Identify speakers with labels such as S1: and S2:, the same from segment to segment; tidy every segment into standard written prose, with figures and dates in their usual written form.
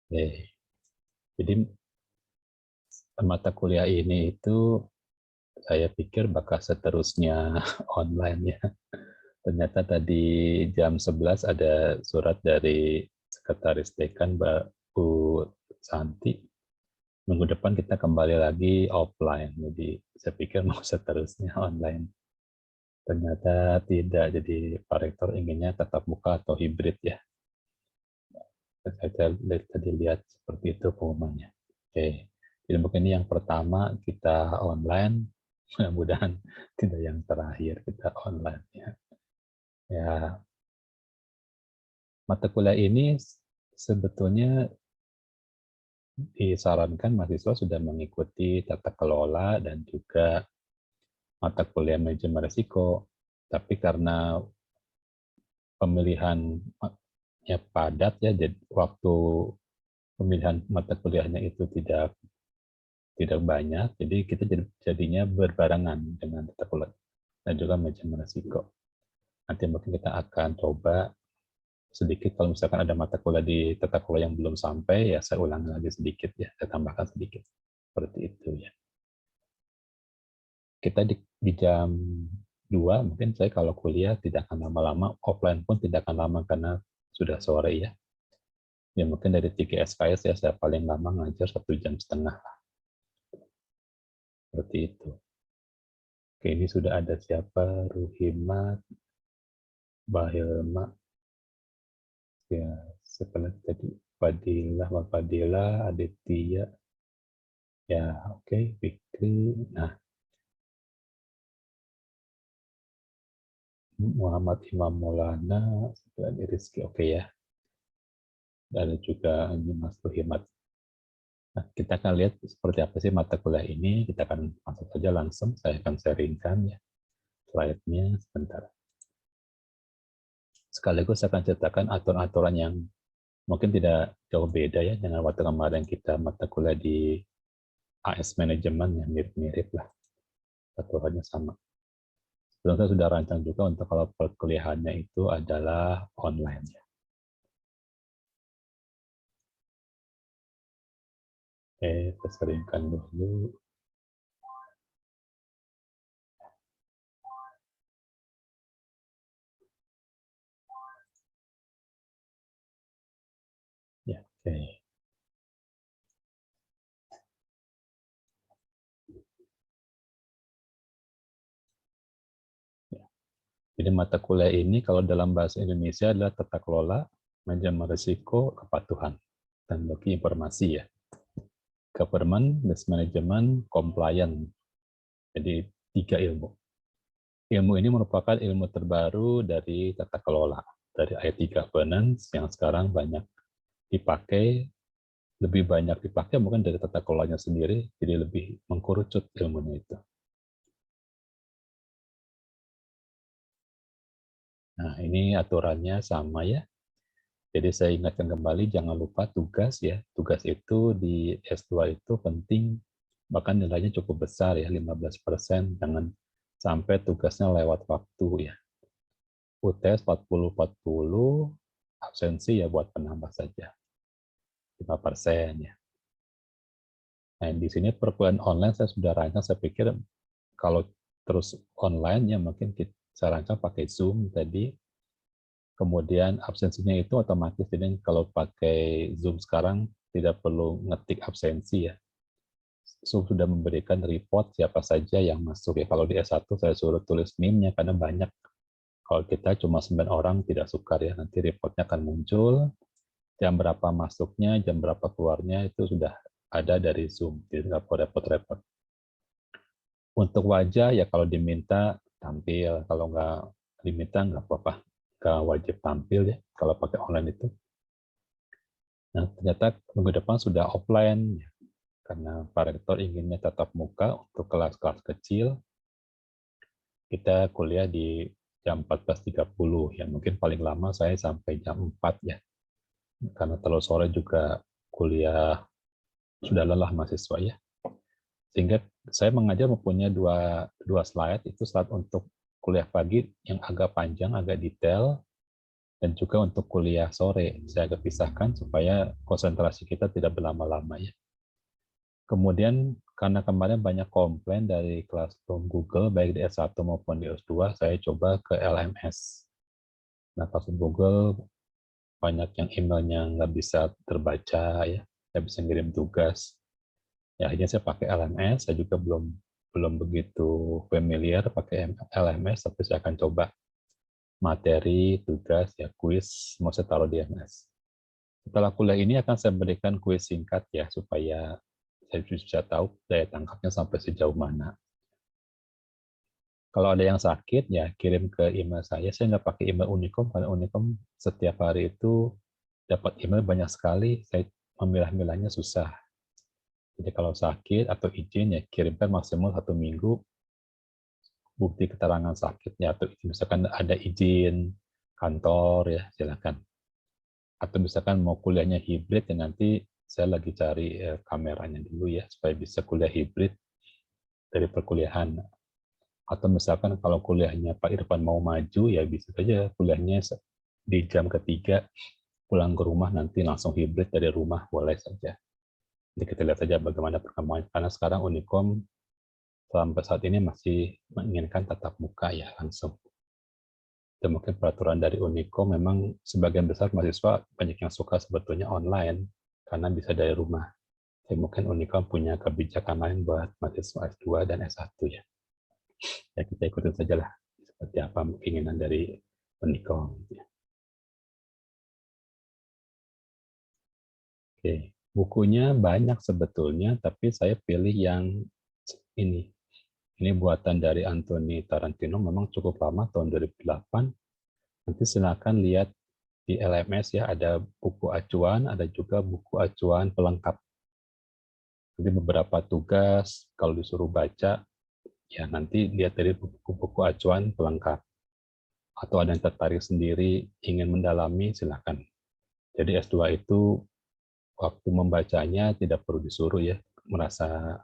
S1: Oke. Jadi mata kuliah ini itu saya pikir bakal seterusnya online ya. Ternyata tadi jam 11 ada surat dari Sekretaris Dekan Mbak Bu Santi. Minggu depan kita kembali lagi offline. Jadi saya pikir mau seterusnya online. Ternyata tidak. Jadi Pak Rektor inginnya tetap muka atau hibrid ya. Saya tadi lihat seperti itu pengumumannya. Oke. Jadi mungkin ini yang pertama kita online. Mudah-mudahan tidak yang terakhir kita online ya. Ya, mata kuliah ini sebetulnya disarankan mahasiswa sudah mengikuti tata kelola dan juga mata kuliah manajemen risiko. Tapi karena pemilihannya padat ya, jadi waktu pemilihan mata kuliahnya itu tidak banyak, jadi kita jadinya berbarengan dengan tata kelola dan juga manajemen risiko. Nanti mungkin kita akan coba sedikit kalau misalkan ada mata kuliah di tata kelola yang belum sampai, ya saya ulangi lagi sedikit ya, saya tambahkan sedikit. Seperti itu ya. Kita di jam 2 mungkin saya kalau kuliah tidak akan lama-lama, offline pun tidak akan lama karena sudah sore ya. Ya mungkin dari 3 SKS ya saya paling lama ngajar 1,5 jam. Seperti itu. Oke, ini sudah ada siapa? Ruhimat, Bahilma, ya seperti tadi Fadilah, Fadilah, Aditya, ya oke, Fikri. Nah, Muhammad Imam Maulana, seperti Rizky, oke ya. Dan juga ini Mas Ruhimat. Nah, kita akan lihat seperti apa sih mata kuliah ini. Kita akan masuk saja langsung. Saya akan sharingkan ya slide-nya sebentar. Sekaligus saya akan ceritakan aturan-aturan yang mungkin tidak jauh beda ya dengan waktu kemarin kita mata kuliah di AS Manajemen yang mirip-mirip lah. Aturannya sama. Sebelumnya saya sudah rancang juga untuk kalau perkuliahannya itu adalah online ya. Oke, kita sharingkan dulu. Ya, oke. Jadi mata kuliah ini kalau dalam bahasa Indonesia adalah tata kelola, manajemen risiko, kepatuhan, dan teknologi informasi ya. Government, risk management, compliance. Jadi 3 ilmu. Ilmu ini merupakan ilmu terbaru dari tata kelola, dari IT governance yang sekarang banyak dipakai, lebih banyak dipakai mungkin dari tata kelolanya sendiri, jadi lebih mengkerucut ilmunya itu. Nah, ini aturannya sama ya. Jadi saya ingatkan kembali, jangan lupa tugas ya. Tugas itu di S2 itu penting, bahkan nilainya cukup besar ya, 15%. Jangan sampai tugasnya lewat waktu ya. UTS 40-40, absensi ya buat penambah saja, 5% ya. Nah, di sini perkuliahan online saya sudah rancang, saya pikir kalau terus online ya mungkin saya rancang pakai Zoom tadi. Kemudian absensinya itu otomatis, jadi kalau pakai Zoom sekarang tidak perlu ngetik absensi ya. Zoom sudah memberikan report siapa saja yang masuk ya. Kalau di S1 saya suruh tulis NIM-nya karena banyak. Kalau kita cuma 9 orang tidak sukar ya, nanti reportnya akan muncul, jam berapa masuknya, jam berapa keluarnya itu sudah ada dari Zoom, jadi nggak perlu repot-repot. Untuk wajah ya kalau diminta tampil, kalau nggak diminta nggak apa-apa, nggak wajib tampil ya kalau pakai online itu. Nah, ternyata minggu depan sudah offline, ya, karena Pak Rektor inginnya tatap muka untuk kelas-kelas kecil. Kita kuliah di jam 14.30, ya mungkin paling lama saya sampai jam 4 ya. Karena terlalu sore juga kuliah sudah lelah mahasiswa ya. Sehingga saya mengajar mempunyai dua slide, itu slide untuk kuliah pagi yang agak panjang, agak detail, Dan juga untuk kuliah sore, saya agak pisahkan supaya konsentrasi kita tidak berlama-lama ya. Kemudian karena kemarin banyak komplain dari Classroom Google, baik di S1 maupun di S2, saya coba ke LMS. Nah, Classroom Google banyak yang emailnya nggak bisa terbaca ya, nggak bisa ngirim tugas. Ya, akhirnya saya pakai LMS, saya juga belum begitu familiar pakai LMS, tapi saya akan coba materi, tugas, ya kuis, mau saya taruh di LMS. Setelah kuliah ini akan saya berikan kuis singkat ya, supaya saya bisa tahu daya tangkapnya sampai sejauh mana. Kalau ada yang sakit, ya kirim ke email saya. Saya nggak pakai email Unicom, karena Unicom setiap hari itu dapat email banyak sekali, saya memilah-milahnya susah. Jadi kalau sakit atau izin, ya kirimkan maksimal 1 minggu bukti keterangan sakitnya, atau misalkan ada izin kantor, ya silakan. Atau misalkan mau kuliahnya hibrid, ya nanti saya lagi cari kameranya dulu ya, supaya bisa kuliah hibrid dari perkuliahan. Atau misalkan kalau kuliahnya Pak Irfan mau maju, ya bisa saja kuliahnya di jam ketiga, pulang ke rumah nanti langsung hibrid dari rumah, boleh saja. Jadi kita lihat saja bagaimana perkembangan. Karena sekarang Unicom sampai saat ini masih menginginkan tatap muka ya langsung. Dan mungkin peraturan dari Unicom memang sebagian besar mahasiswa banyak yang suka sebetulnya online karena bisa dari rumah. Jadi mungkin Unicom punya kebijakan lain buat mahasiswa S2 dan S1 ya. Ya kita ikutin saja lah seperti apa keinginan dari Unicom. Oke, bukunya banyak sebetulnya, tapi saya pilih yang ini. Ini buatan dari Anthony Tarantino, memang cukup lama, tahun 2008. Nanti silakan lihat di LMS ya, ada buku acuan, ada juga buku acuan pelengkap. Jadi beberapa tugas, kalau disuruh baca, ya nanti lihat dari buku-buku acuan pelengkap. Atau ada yang tertarik sendiri, ingin mendalami, silakan. Jadi S2 itu waktu membacanya tidak perlu disuruh ya, merasa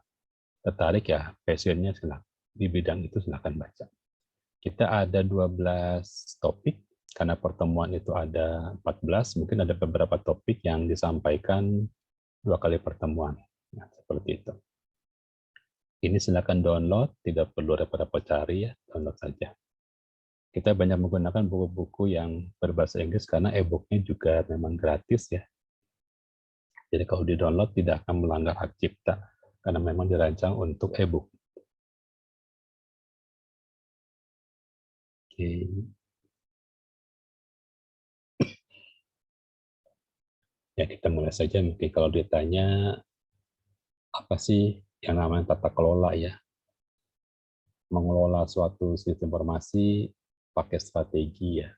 S1: tertarik ya, passionnya silakan. Di bidang itu silakan baca. Kita ada 12 topik, karena pertemuan itu ada 14, mungkin ada beberapa topik yang disampaikan 2 kali pertemuan. Nah, seperti itu. Ini silakan download, tidak perlu repot-repot cari ya, download saja. Kita banyak menggunakan buku-buku yang berbahasa Inggris karena e-booknya juga memang gratis ya. Jadi kalau di-download tidak akan melanggar hak cipta, karena memang dirancang untuk e-book. Oke. Ya kita mulai saja, mungkin kalau ditanya apa sih yang namanya tata kelola ya. Mengelola suatu sistem informasi pakai strategi ya.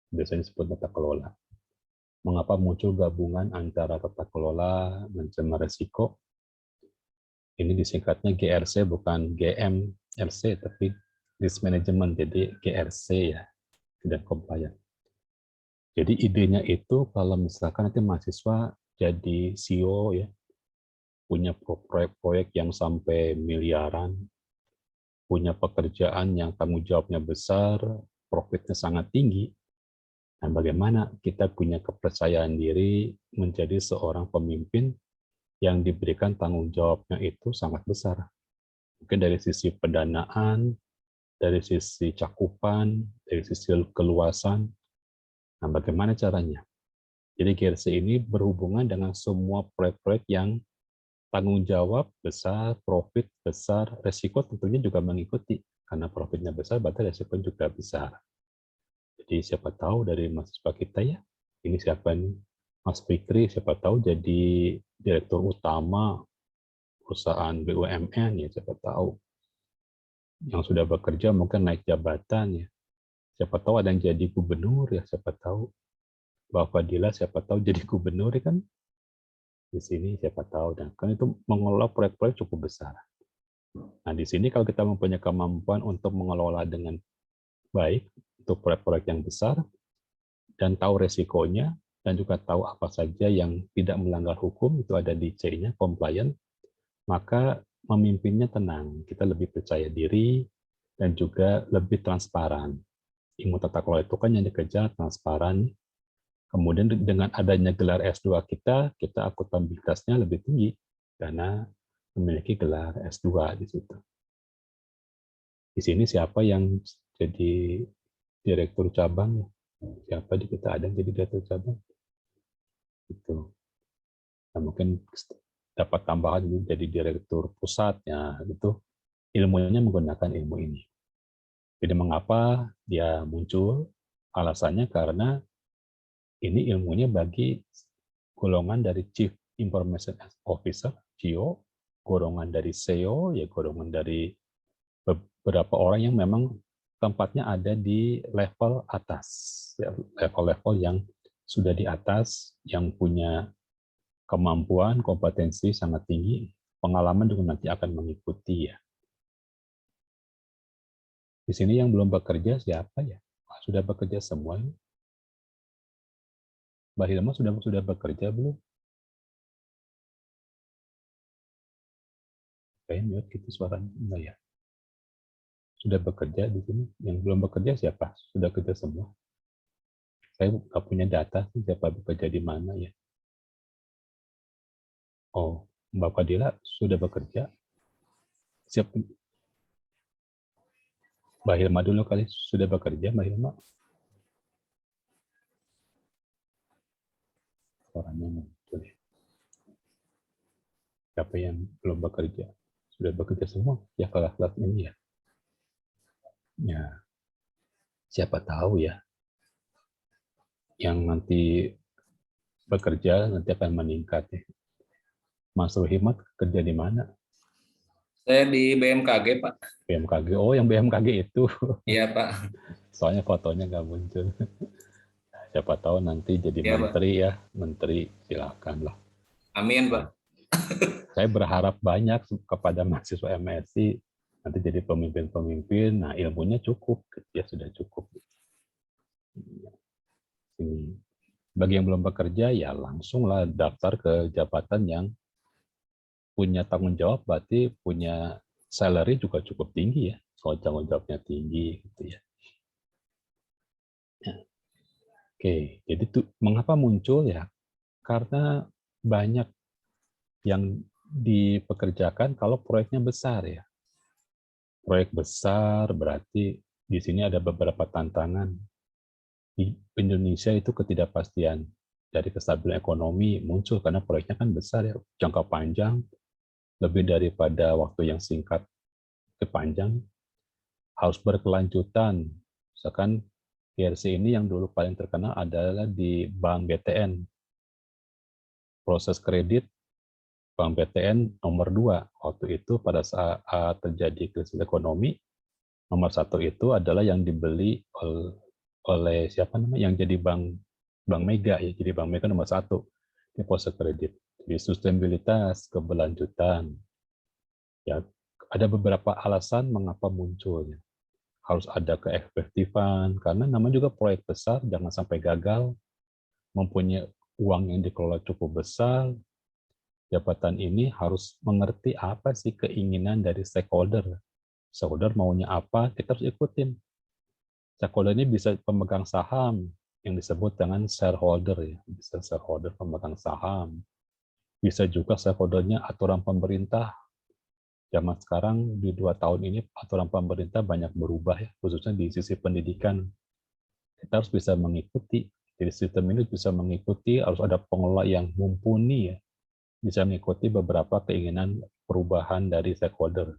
S1: Biasanya disebut tata kelola. Mengapa muncul gabungan antara tata kelola dan manajemen risiko? Ini disingkatnya GRC, bukan GMRC, tapi risk management, jadi GRC ya, tidak compliant. Jadi idenya itu kalau misalkan nanti mahasiswa jadi CEO ya, punya proyek-proyek yang sampai miliaran, punya pekerjaan yang tanggung jawabnya besar, profitnya sangat tinggi, dan bagaimana kita punya kepercayaan diri menjadi seorang pemimpin yang diberikan tanggung jawabnya itu sangat besar. Mungkin dari sisi pendanaan, dari sisi cakupan, dari sisi keluasan. Nah, bagaimana caranya? Jadi GRC ini berhubungan dengan semua proyek-proyek yang tanggung jawab besar, profit besar, resiko tentunya juga mengikuti. Karena profitnya besar, berarti resiko juga besar. Jadi siapa tahu dari mahasiswa kita ya, ini siapa nih? Mas Fikri, siapa tahu jadi direktur utama perusahaan BUMN ya, siapa tahu. Yang sudah bekerja mungkin naik jabatan ya. Siapa tahu ada yang jadi gubernur ya, siapa tahu. Mbak Fadila siapa tahu jadi gubernur ya kan. Di sini siapa tahu, dan kan itu mengelola proyek-proyek cukup besar. Nah, di sini kalau kita mempunyai kemampuan untuk mengelola dengan baik untuk proyek-proyek yang besar dan tahu resikonya dan juga tahu apa saja yang tidak melanggar hukum, itu ada di C-nya, compliant, maka memimpinnya tenang, kita lebih percaya diri dan juga lebih transparan. ilmu tata kelola itu kan yang dikejar transparan. Kemudian dengan adanya gelar S2 kita akuntabilitasnya lebih tinggi karena memiliki gelar S2 di situ. Di sini siapa yang jadi direktur cabang? Siapa di kita ada yang jadi direktur cabang? Itu. Nah, mungkin dapat tambahan jadi direktur pusatnya gitu. Ilmunya menggunakan ilmu ini. Jadi mengapa dia muncul? Alasannya karena ini ilmunya bagi golongan dari Chief Information Officer, CIO, golongan dari SEO, ya golongan dari beberapa orang yang memang tempatnya ada di level atas, ya, level-level yang sudah di atas, yang punya kemampuan, kompetensi sangat tinggi, pengalaman juga nanti akan mengikuti ya. Di sini yang belum bekerja siapa ya? Sudah bekerja semua. Mbak Hilma sudah bekerja belum? Kayaknya mute gitu suaranya. Enggak ya? Sudah bekerja di sini. Yang belum bekerja siapa? Sudah kerja semua. Saya nggak punya data sih siapa bekerja di mana ya. Oh, Mbak Fadila sudah bekerja. Siap. Mbak Hilma dulu kali sudah bekerja, Mbak Hilma. Suaranya muncul. Siapa yang belum bekerja? Sudah bekerja semua ya kelas-kelas ini ya. Ya, siapa tahu ya. Yang nanti bekerja nanti akan meningkat ya. Mas Ruhimat kerja di mana?
S2: Saya di BMKG, Pak.
S1: BMKG. Oh, yang BMKG itu.
S2: Iya, Pak.
S1: Soalnya fotonya nggak muncul. Siapa tahu nanti jadi
S2: Iya, Pak.
S1: menteri ya. Menteri silakan lah.
S2: Amin, Pak.
S1: Saya berharap banyak kepada mahasiswa MSI nanti jadi pemimpin-pemimpin. Nah, ilmunya cukup. Ya sudah cukup. Bagi yang belum bekerja, ya langsunglah daftar ke jabatan yang punya tanggung jawab, berarti punya salary juga cukup tinggi ya. Soal tanggung jawabnya tinggi gitu ya. Oke, jadi tuh mengapa muncul ya? Karena banyak yang dipekerjakan kalau proyeknya besar ya. Proyek besar berarti di sini ada beberapa tantangan. Di Indonesia itu ketidakpastian dari kestabilan ekonomi muncul karena proyeknya kan besar ya, jangka panjang, lebih daripada waktu yang singkat ke panjang, harus berkelanjutan. Misalkan PRC ini yang dulu paling terkenal adalah di Bank BTN. Proses kredit Bank BTN nomor 2. Waktu itu pada saat terjadi krisis ekonomi, nomor 1 itu adalah yang dibeli oleh siapa namanya, yang jadi Bank Mega ya, jadi Bank Mega nomor 1 di proses kredit. Jadi sustainabilitas, keberlanjutan. Ya, ada beberapa alasan mengapa munculnya. Harus ada keefektifan, karena namanya juga proyek besar, jangan sampai gagal, mempunyai uang yang dikelola cukup besar, jabatan ini harus mengerti apa sih keinginan dari stakeholder. Stakeholder maunya apa, kita harus ikutin. Stakeholder ini bisa pemegang saham, yang disebut dengan shareholder, ya. Bisa shareholder pemegang saham. Bisa juga stakeholdernya aturan pemerintah. Zaman sekarang di 2 tahun ini aturan pemerintah banyak berubah ya, khususnya di sisi pendidikan. Kita harus bisa mengikuti. Jadi sistem ini bisa mengikuti, harus ada pengelola yang mumpuni ya, bisa mengikuti beberapa keinginan perubahan dari stakeholder.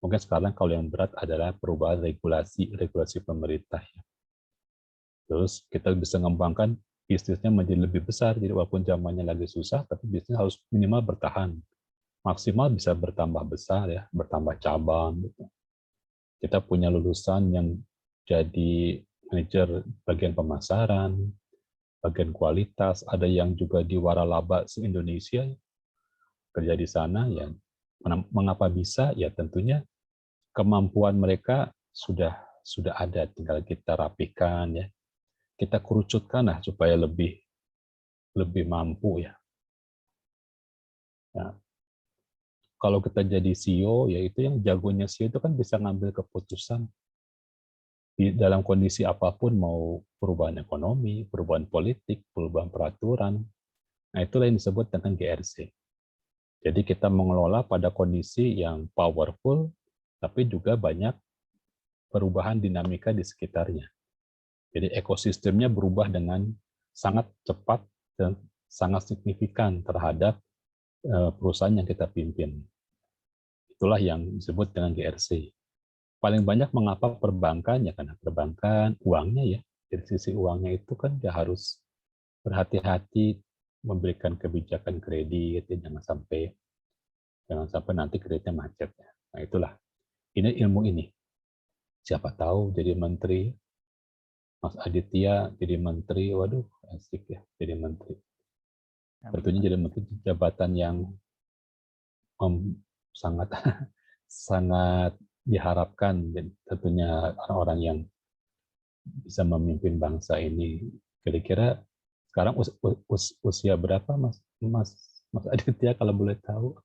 S1: Mungkin sekarang kalau yang berat adalah perubahan regulasi pemerintah. Ya. Terus kita bisa mengembangkan bisnisnya menjadi lebih besar, jadi walaupun zamannya lagi susah, tapi bisnis harus minimal bertahan. Maksimal bisa bertambah besar ya, bertambah cabang. Gitu. Kita punya lulusan yang jadi manajer bagian pemasaran, bagian kualitas, ada yang juga di waralaba se-Indonesia kerja di sana ya. Mengapa bisa? Ya tentunya kemampuan mereka sudah ada, tinggal kita rapikan ya. Kita kerucutkan lah supaya lebih mampu ya. Nah, kalau kita jadi CEO, ya itu yang jagonya CEO itu kan bisa ngambil keputusan. di dalam kondisi apapun, mau perubahan ekonomi, perubahan politik, perubahan peraturan, nah itulah yang disebut dengan GRC. Jadi kita mengelola pada kondisi yang powerful, tapi juga banyak perubahan dinamika di sekitarnya. Jadi ekosistemnya berubah dengan sangat cepat dan sangat signifikan terhadap perusahaan yang kita pimpin. Itulah yang disebut dengan GRC. Paling banyak mengapa perbankan, ya karena perbankan uangnya ya, dari sisi uangnya itu kan dia harus berhati-hati memberikan kebijakan kredit, ya, jangan sampai nanti kreditnya macet. Nah itulah, ini ilmu ini. Siapa tahu jadi menteri, Mas Aditya jadi menteri, waduh asik ya jadi menteri. Tentunya jadi menteri jabatan yang sangat sangat diharapkan, dan tentunya orang-orang yang bisa memimpin bangsa ini. Kira-kira sekarang usia berapa Mas Aditya kalau boleh tahu?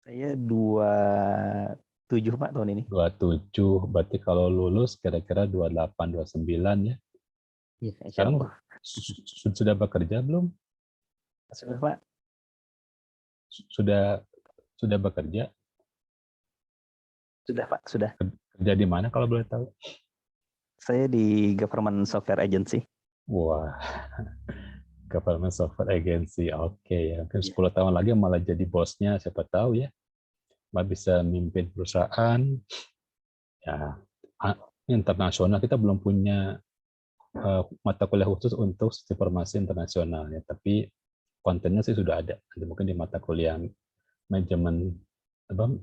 S3: Saya 27 Pak tahun ini.
S1: 27, berarti kalau lulus kira-kira 28, 29 ya.
S3: Iya,
S1: Sekarang sudah bekerja belum?
S3: Sudah Pak.
S1: Sudah bekerja?
S3: Sudah Pak, sudah.
S1: Kerja di mana kalau boleh tahu?
S3: Saya di Government Software Agency.
S1: Wah, Government Software Agency, oke ya. Mungkin 10 tahun lagi malah jadi bosnya, siapa tahu ya. Malah bisa mimpin perusahaan. Ya, internasional kita belum punya mata kuliah khusus untuk sistem informasi internasional ya, tapi kontennya sih sudah ada. Nanti mungkin di mata kuliah manajemen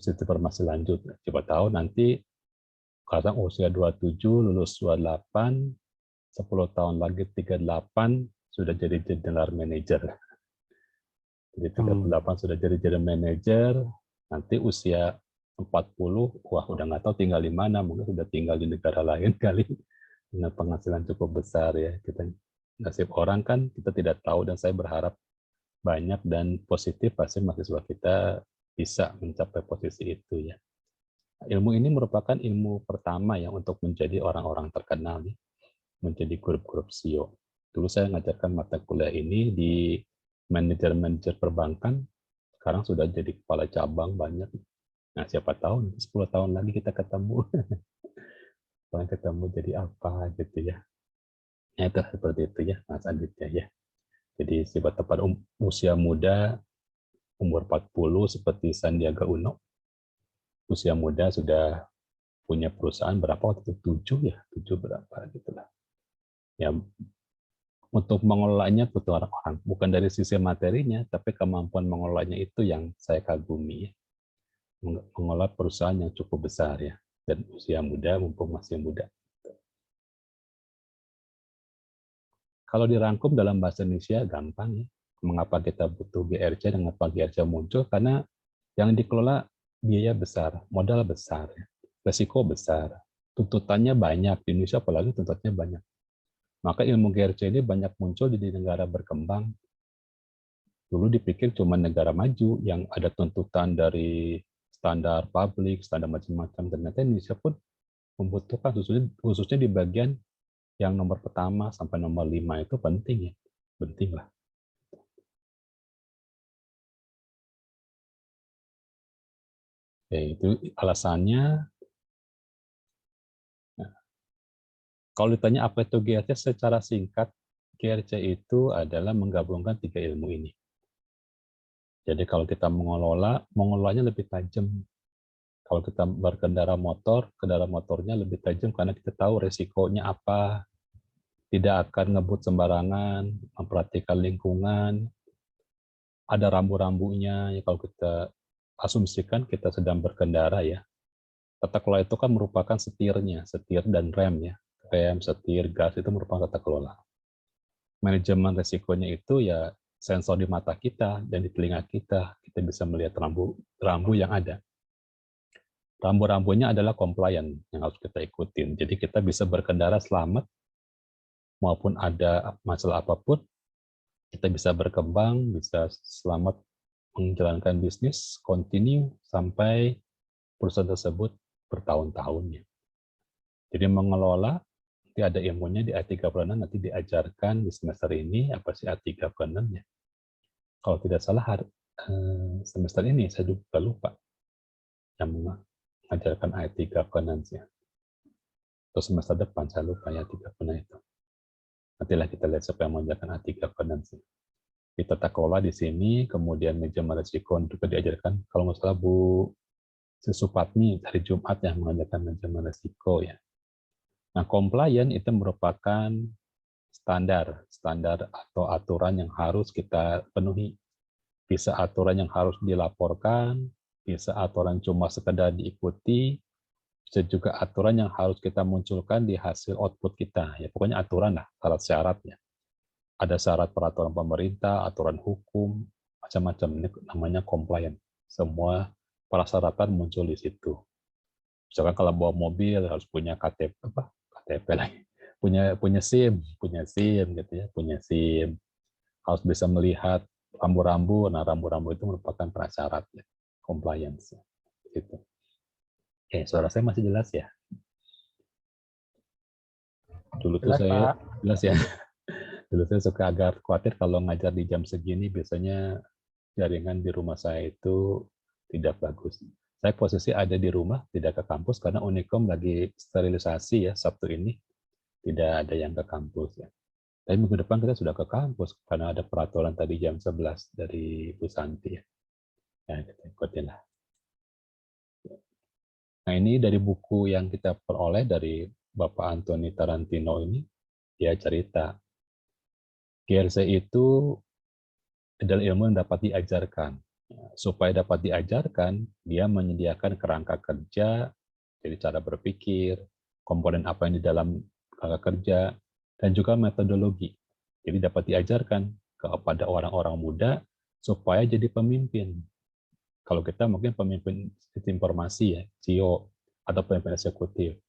S1: sistem informasi lanjut. Coba tahu nanti sekarang usia 27, lulus 28, 10 tahun lagi 38 sudah jadi general manager. Jadi 38 sudah jadi general manager, nanti usia 40, wah udah nggak tahu tinggal di mana, mungkin sudah tinggal di negara lain kali, dengan penghasilan cukup besar ya. Kita nasib orang kan kita tidak tahu, dan saya berharap banyak dan positif pasti mahasiswa kita bisa mencapai posisi itu ya. Ilmu ini merupakan ilmu pertama ya untuk menjadi orang-orang terkenal nih, menjadi grup-grup CEO. Dulu saya mengajarkan mata kuliah ini di manajer-manajer perbankan, sekarang sudah jadi kepala cabang banyak. Nah, siapa tahu 10 tahun lagi kita ketemu. Ketemu jadi apa gitu ya. Nah, itu seperti itu ya, Mas Aditya ya. Jadi siapa tepat usia muda, umur 40 seperti Sandiaga Uno, usia muda sudah punya perusahaan berapa waktu itu? 7 ya, 7 berapa gitu lah. Ya, untuk mengelolanya butuh orang-orang, bukan dari sisi materinya, tapi kemampuan mengelolanya itu yang saya kagumi ya. Mengelola perusahaan yang cukup besar ya, dan usia muda mumpung masih muda. Kalau dirangkum dalam bahasa Indonesia gampang ya. Mengapa kita butuh GRC dan mengapa GRC muncul? Karena yang dikelola biaya besar, modal besar, resiko besar, tuntutannya banyak. Di Indonesia apalagi tuntutannya banyak. Maka ilmu GRC ini banyak muncul di negara berkembang. Dulu dipikir cuma negara maju yang ada tuntutan dari standar publik, standar macam-macam. Ternyata Indonesia pun membutuhkan, khususnya di bagian yang nomor pertama sampai nomor 5 itu penting ya. Penting lah. Ya, itu alasannya. Nah, kalau ditanya apa itu GRC secara singkat, GRC itu adalah menggabungkan 3 ilmu ini. Jadi kalau kita mengelolanya lebih tajam. Kalau kita berkendara motor, kendaraan motornya lebih tajam karena kita tahu resikonya apa, tidak akan ngebut sembarangan, memperhatikan lingkungan, ada rambu-rambunya. Ya, kalau kita asumsikan kita sedang berkendara ya, tata kelola itu kan merupakan setirnya, setir dan rem ya. Rem, setir, gas itu merupakan tata kelola. Manajemen resikonya itu ya sensor di mata kita dan di telinga kita. Kita bisa melihat rambu yang ada. Rambu-rambunya adalah compliant yang harus kita ikutin. Jadi kita bisa berkendara selamat, maupun ada masalah apapun, kita bisa berkembang, bisa selamat menjalankan bisnis, continue sampai perusahaan tersebut bertahun-tahun. Jadi mengelola, nanti ada ilmunya di IT Governance, nanti diajarkan di semester ini apa sih IT Governance-nya. Kalau tidak salah semester ini saya juga lupa yang mengajarkan IT Governance-nya. Atau semester depan saya lupa ya IT Governance itu. Nantilah kita lihat siapa yang mengajarkan IT Governance. Di tata kelola di sini, kemudian manajemen risiko juga diajarkan. Kalau nggak salah Bu Susupatmi hari Jumat yang mengajarkan manajemen risiko ya. Nah, compliance itu merupakan standar atau aturan yang harus kita penuhi. Bisa aturan yang harus dilaporkan, bisa aturan cuma sekedar diikuti, bisa juga aturan yang harus kita munculkan di hasil output kita. Ya, pokoknya aturan lah, syarat-syaratnya. Ada syarat peraturan pemerintah, aturan hukum, macam-macam. Ini namanya compliant. Semua persyaratan muncul di situ. Misalkan kalau bawa mobil harus punya KTP lagi. Punya SIM gitu ya, punya SIM. Harus bisa melihat rambu-rambu. Nah, rambu-rambu itu merupakan prasyarat ya, compliance. Gitu. Oke, suara saya masih jelas ya? Dulu tuh saya jelas ya. Dulu saya suka agak khawatir kalau ngajar di jam segini, biasanya jaringan di rumah saya itu tidak bagus. Saya posisi ada di rumah, tidak ke kampus, karena Unicom lagi sterilisasi ya, Sabtu ini. Tidak ada yang ke kampus ya. Tapi minggu depan kita sudah ke kampus, karena ada peraturan tadi jam 11 dari Bu Santi ya. Ya, kita ikutin lah. Nah, ini dari buku yang kita peroleh dari Bapak Anthony Tarantino ini, dia cerita. GRC itu adalah ilmu yang dapat diajarkan. Supaya dapat diajarkan, dia menyediakan kerangka kerja, jadi cara berpikir, komponen apa yang di dalam kerangka kerja, dan juga metodologi. Jadi dapat diajarkan kepada orang-orang muda supaya jadi pemimpin. Kalau kita mungkin pemimpin informasi ya, CEO, atau pemimpin eksekutif.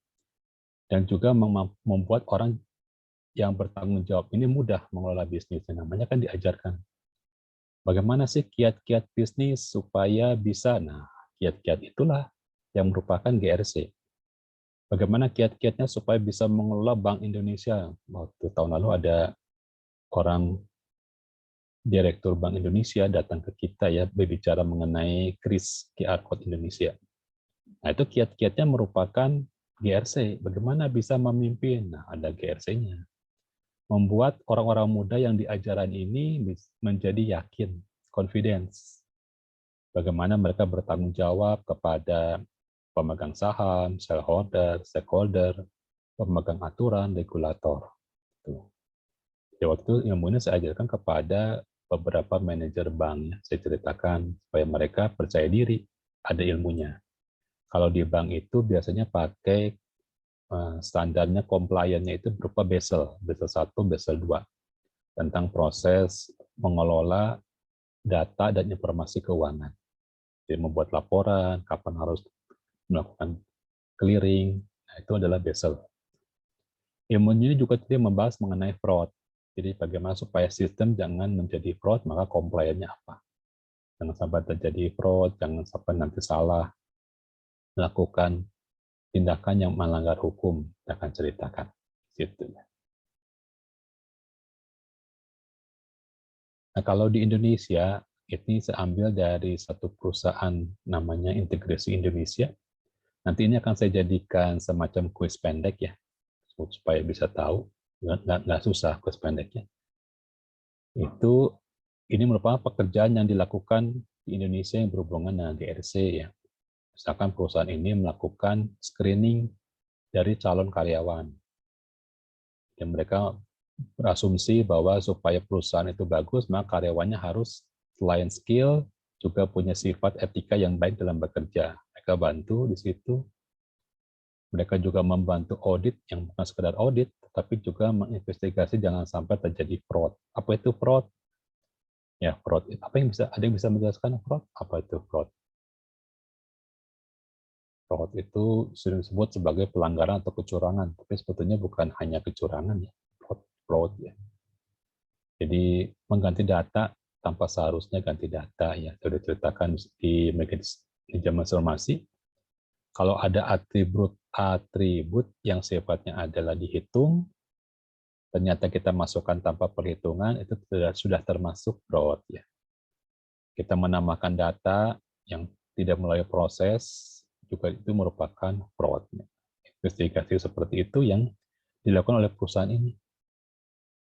S1: Dan juga membuat orang yang bertanggung jawab ini mudah mengelola bisnisnya. Namanya kan diajarkan. Bagaimana sih kiat-kiat bisnis supaya bisa? Nah, kiat-kiat itulah yang merupakan GRC. Bagaimana kiat-kiatnya supaya bisa mengelola Bank Indonesia? Waktu tahun lalu ada orang Direktur Bank Indonesia datang ke kita ya, berbicara mengenai kris QR Code Indonesia. Nah, itu kiat-kiatnya merupakan GRC. Bagaimana bisa memimpin? Nah, ada GRC-nya. Membuat orang-orang muda yang diajaran ini menjadi yakin, confidence. Bagaimana mereka bertanggung jawab kepada pemegang saham, shareholder, stakeholder, pemegang aturan, regulator. Ya, waktu itu ilmu ini saya ajarkan kepada beberapa manajer bank. Saya ceritakan supaya mereka percaya diri, ada ilmunya. Kalau di bank itu biasanya pakai standarnya compliance-nya itu berupa Basel 1, Basel 2, tentang proses mengelola data dan informasi keuangan. Jadi membuat laporan, kapan harus melakukan clearing, nah itu adalah Basel. Ilmu ini juga membahas mengenai fraud. Jadi bagaimana supaya sistem jangan menjadi fraud, maka compliance-nya apa. Jangan sampai terjadi fraud, jangan sampai nanti salah melakukan tindakan yang melanggar hukum, kita akan ceritakan. Gitu. Nah, kalau di Indonesia, ini saya ambil dari satu perusahaan namanya Integrasi Indonesia. Nanti ini akan saya jadikan semacam kuis pendek ya, supaya bisa tahu, nggak susah kuis pendeknya. Ini merupakan pekerjaan yang dilakukan di Indonesia yang berhubungan dengan GRC ya. Misalkan perusahaan ini melakukan screening dari calon karyawan. Dan mereka berasumsi bahwa supaya perusahaan itu bagus, maka karyawannya harus selain skill, juga punya sifat etika yang baik dalam bekerja. Mereka bantu di situ. Mereka juga membantu audit, yang bukan sekedar audit, tapi juga menginvestigasi jangan sampai terjadi fraud. Apa itu fraud? Ya, fraud. Ada yang bisa menjelaskan fraud? Apa itu fraud? Fraud itu sering disebut sebagai pelanggaran atau kecurangan, tapi sebetulnya bukan hanya kecurangan ya, fraud ya. Jadi mengganti data tanpa seharusnya ganti data ya. Sudah diceritakan di manajemen informasi. Kalau ada atribut yang sifatnya adalah dihitung, ternyata kita masukkan tanpa perhitungan, itu sudah termasuk fraud. Ya. Kita menambahkan data yang tidak melalui proses, juga itu merupakan fraud. Investigasi seperti itu yang dilakukan oleh perusahaan ini.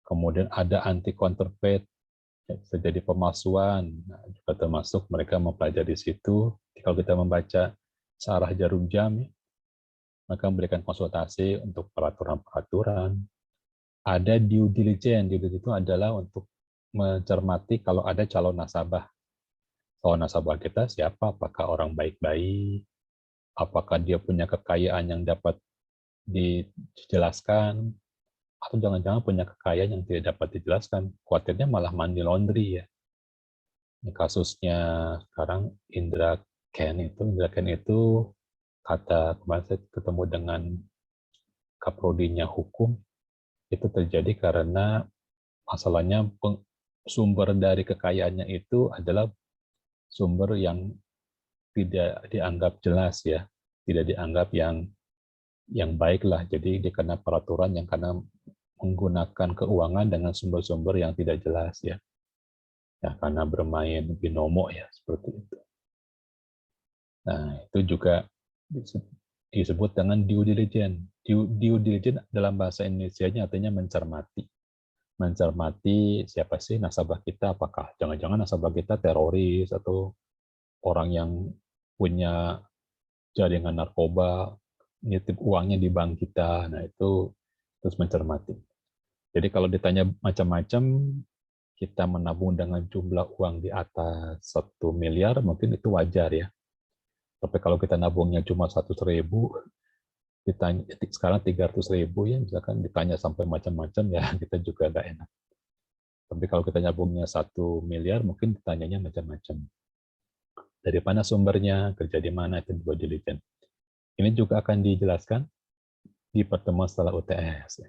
S1: Kemudian ada anti-counterfeit, terjadi pemalsuan, nah, juga termasuk mereka mempelajari situ. Kalau kita membaca searah jarum jam, maka memberikan konsultasi untuk peraturan-peraturan. Ada due diligence. Due diligence itu adalah untuk mencermati kalau ada calon nasabah. Calon nasabah kita siapa? Apakah orang baik-baik? Apakah dia punya kekayaan yang dapat dijelaskan? Atau jangan-jangan punya kekayaan yang tidak dapat dijelaskan? Khawatirnya malah money laundry ya. Ini kasusnya sekarang Indra Ken itu kata kemarin saya ketemu dengan kaprodinya hukum, itu terjadi karena masalahnya sumber dari kekayaannya itu adalah sumber yang tidak dianggap jelas ya, tidak dianggap yang baik lah. Jadi dikena peraturan yang karena menggunakan keuangan dengan sumber-sumber yang tidak jelas ya. Ya karena bermain binomo ya seperti itu. Nah, itu juga disebut dengan due diligence. Due diligence dalam bahasa Indonesianya artinya mencermati. Mencermati siapa sih nasabah kita, apakah jangan-jangan nasabah kita teroris atau orang yang punya jaringan narkoba, nitip uangnya di bank kita. Nah, itu terus mencermati. Jadi kalau ditanya macam-macam, kita menabung dengan jumlah uang di atas 1 miliar, mungkin itu wajar ya. Tapi kalau kita nabungnya cuma 100.000, ditanya, sekarang 300.000 ya, misalkan ditanya sampai macam-macam ya, kita juga nggak enak. Tapi kalau kita nabungnya 1 miliar, mungkin ditanyanya macam-macam. Dari mana sumbernya, kerja di mana, itu due diligence. Ini juga akan dijelaskan di pertemuan setelah UTS.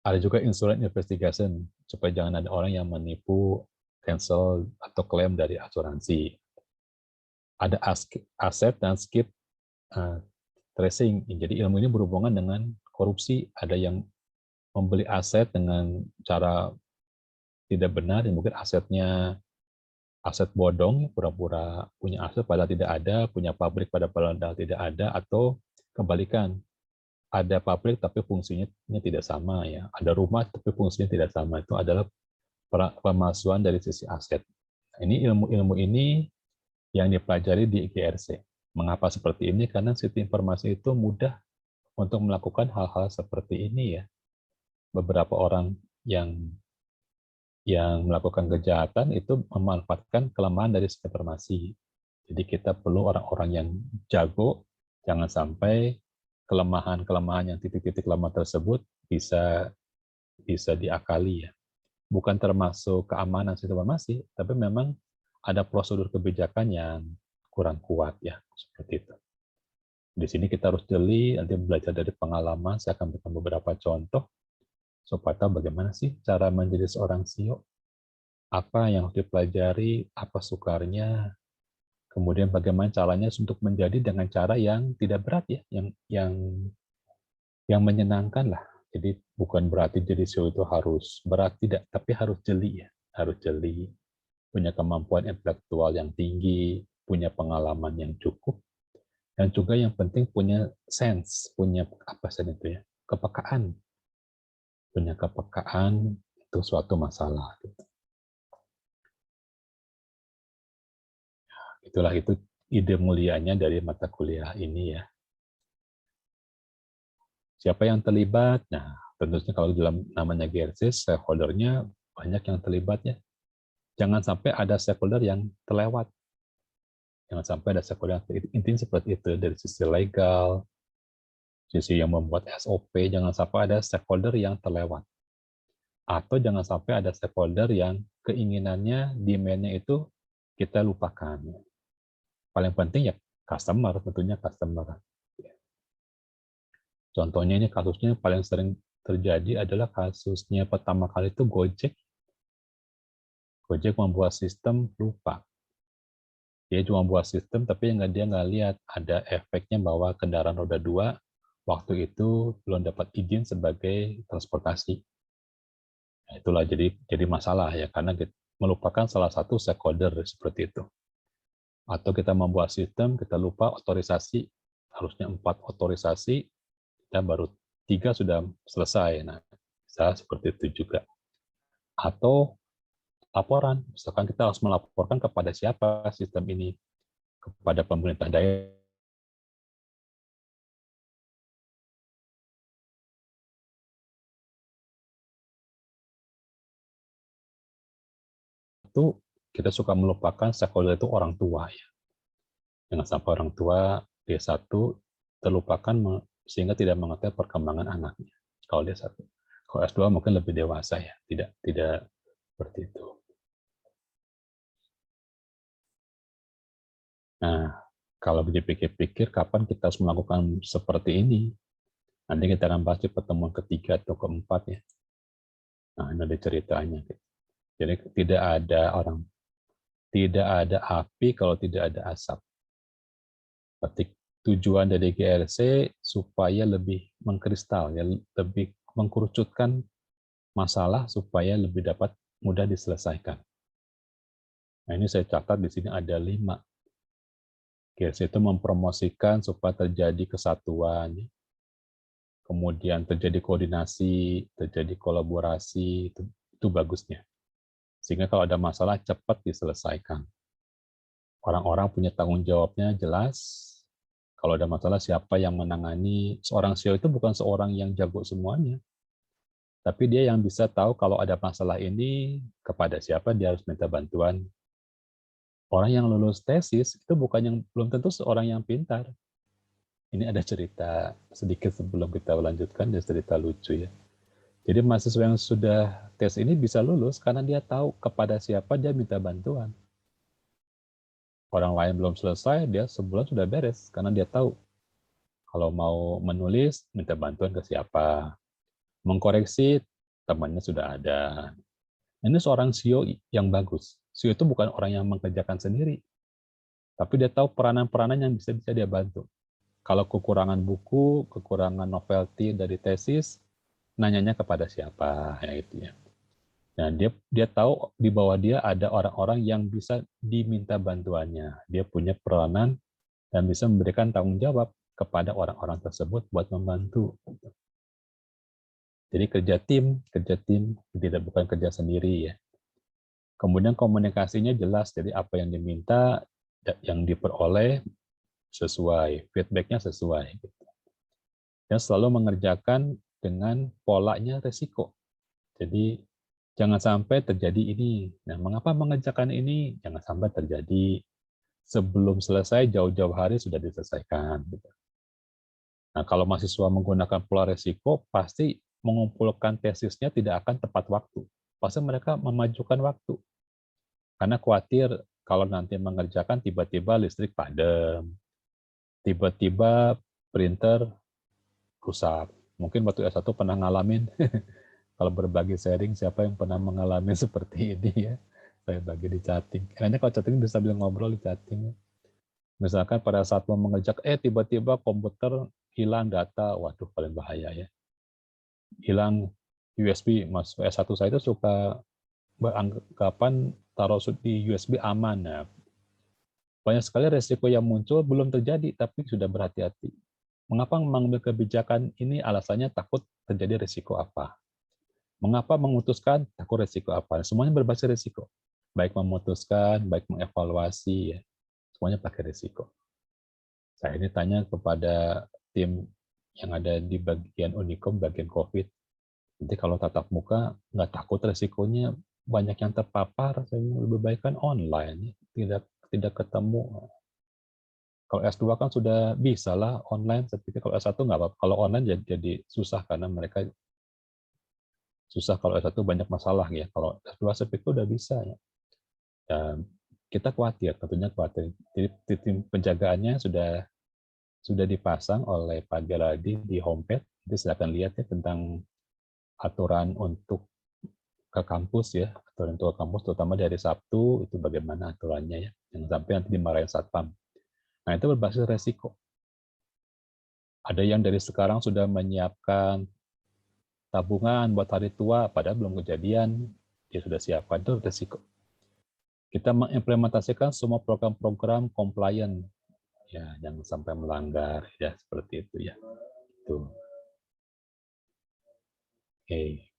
S1: Ada juga insurance investigation, supaya jangan ada orang yang menipu, cancel, atau klaim dari asuransi. Ada aset dan skip tracing. Jadi ilmu ini berhubungan dengan korupsi. Ada yang membeli aset dengan cara tidak benar, yang mungkin asetnya aset bodong, pura-pura punya aset padahal tidak ada, punya pabrik padahal tidak ada, atau kebalikan. Ada pabrik tapi fungsinya tidak sama ya. Ada rumah tapi fungsinya tidak sama. Itu adalah pemalsuan dari sisi aset. Ini ilmu-ilmu ini yang dipelajari di IGRC. Mengapa seperti ini? Karena sistem informasi itu mudah untuk melakukan hal-hal seperti ini ya. Beberapa orang yang melakukan kejahatan itu memanfaatkan kelemahan dari sistem informasi. Jadi kita perlu orang-orang yang jago, jangan sampai kelemahan-kelemahan yang titik-titik lemah tersebut bisa diakali ya. Bukan termasuk keamanan sistem informasi, tapi memang ada prosedur kebijakan yang kurang kuat ya, seperti itu. Di sini kita harus jeli, nanti belajar dari pengalaman, saya akan berikan beberapa contoh supaya tahu bagaimana sih cara menjadi seorang CEO, apa yang harus dipelajari, apa sukarnya, kemudian bagaimana caranya untuk menjadi dengan cara yang tidak berat ya, yang menyenangkan lah. Jadi bukan berarti jadi CEO itu harus berat, tidak, tapi harus jeli ya, harus jeli, punya kemampuan intelektual yang tinggi, punya pengalaman yang cukup, dan juga yang penting punya sense, punya apa sih itu ya, kepekaan, punya kepekaan itu suatu masalah. Itulah itu ide mulianya dari mata kuliah ini ya. Siapa yang terlibat? Nah, tentunya kalau dalam namanya GRC, stakeholder-nya banyak yang terlibat ya. Jangan sampai ada stakeholder yang terlewat. Jangan sampai ada stakeholder yang intinya seperti itu dari sisi legal, sisi yang membuat SOP, jangan sampai ada stakeholder yang terlewat. Atau jangan sampai ada stakeholder yang keinginannya, demand-nya itu kita lupakan. Paling penting ya customer, tentunya customer. Contohnya ini kasusnya paling sering terjadi adalah kasusnya pertama kali itu Gojek. Gojek membuat sistem lupa. Dia cuma buat sistem, tapi dia nggak lihat ada efeknya bahwa kendaraan roda 2 waktu itu belum dapat izin sebagai transportasi. Nah, itulah jadi masalah ya, karena kita melupakan salah satu stakeholder seperti itu. Atau kita membuat sistem, kita lupa otorisasi, harusnya 4 otorisasi, kita baru 3 sudah selesai. Nah, bisa seperti itu juga. Atau laporan, misalkan kita harus melaporkan kepada siapa sistem ini, kepada pemerintah daerah, itu kita suka melupakan stakeholder itu orang tua ya. Jangan sampai orang tua D1 terlupakan sehingga tidak mengetahui perkembangan anaknya. Kalau D1. Kalau S2 mungkin lebih dewasa ya, tidak seperti itu. Nah, kalau dipikir-pikir kapan kita harus melakukan seperti ini? Nanti kita akan bahas di pertemuan ketiga atau keempat ya. Nah, ini ada ceritanya. Jadi tidak ada api kalau tidak ada asap. Berarti tujuan dari GRC supaya lebih mengkristal, ya, lebih mengkerucutkan masalah supaya lebih dapat mudah diselesaikan. Nah, ini saya catat di sini ada 5. GRC itu mempromosikan supaya terjadi kesatuan, kemudian terjadi koordinasi, terjadi kolaborasi, itu bagusnya. Sehingga kalau ada masalah cepat diselesaikan. Orang-orang punya tanggung jawabnya jelas. Kalau ada masalah siapa yang menangani, seorang CEO itu bukan seorang yang jago semuanya. Tapi dia yang bisa tahu kalau ada masalah ini kepada siapa dia harus minta bantuan. Orang yang lulus tesis itu bukan yang belum tentu seorang yang pintar. Ini ada cerita sedikit sebelum kita lanjutkan, ada cerita lucu ya. Jadi mahasiswa yang sudah tes ini bisa lulus karena dia tahu kepada siapa dia minta bantuan. Orang lain belum selesai, dia sebulan sudah beres karena dia tahu kalau mau menulis minta bantuan ke siapa. Mengkoreksi temannya sudah ada. Ini seorang CEO yang bagus. CEO itu bukan orang yang mengerjakan sendiri, tapi dia tahu peranan-peranan yang bisa dia bantu. Kalau kekurangan buku, kekurangan novelty dari tesis, nanyanya kepada siapa, ya itu ya. Nah, dia tahu di bawah dia ada orang-orang yang bisa diminta bantuannya. Dia punya peranan dan bisa memberikan tanggung jawab kepada orang-orang tersebut buat membantu. Jadi kerja tim tidak bukan kerja sendiri ya. Kemudian komunikasinya jelas, jadi apa yang diminta, yang diperoleh sesuai, feedback-nya sesuai. Dan selalu mengerjakan dengan polanya resiko. Jadi jangan sampai terjadi ini. Nah, mengapa mengerjakan ini? Jangan sampai terjadi sebelum selesai, jauh-jauh hari sudah diselesaikan. Nah, kalau mahasiswa menggunakan pola resiko, pasti mengumpulkan tesisnya tidak akan tepat waktu. Pasti mereka memajukan waktu. Karena khawatir kalau nanti mengerjakan tiba-tiba listrik padam, tiba-tiba printer rusak. Mungkin waktu S1 pernah ngalamin, kalau berbagi sharing, siapa yang pernah mengalami seperti ini ya? Saya bagi di chatting. Kayaknya kalau chatting bisa sambil ngobrol di chatting. Misalkan pada saat mau mengerjakan, tiba-tiba komputer hilang data, waduh paling bahaya ya. Hilang USB, mas S1 saya itu suka beranggapan taruh di USB aman. Nah, banyak sekali resiko yang muncul belum terjadi, tapi sudah berhati-hati. Mengapa mengambil kebijakan ini? Alasannya takut terjadi resiko apa. Mengapa memutuskan takut resiko apa. Semuanya berbasis resiko. Baik memutuskan, baik mengevaluasi, ya. Semuanya pakai resiko. Saya ini tanya kepada tim yang ada di bagian Unicom, bagian COVID. Nanti kalau tatap muka, nggak takut resikonya banyak yang terpapar, saya lebih baik kan online, tidak ketemu. Kalau S2 kan sudah bisa lah online, saya pikir kalau S1 nggak apa-apa. Kalau online jadi susah karena mereka susah kalau S1 banyak masalah ya. Kalau S2 saya pikir udah bisa ya. Dan kita khawatir, tentunya khawatir. Jadi tim penjagaannya sudah dipasang oleh Pak Geladi di homepage. Jadi silakan lihat ya tentang aturan untuk ke kampus ya, aturan untuk ke kampus terutama dari Sabtu itu bagaimana aturannya ya, jangan sampai nanti dimarahin satpam. Nah itu berbasis resiko. Ada yang dari sekarang sudah menyiapkan tabungan buat hari tua, padahal belum kejadian, dia sudah siapkan, itu resiko. Kita mengimplementasikan semua program-program compliant, ya jangan sampai melanggar, ya seperti itu ya. Tuh. Oke.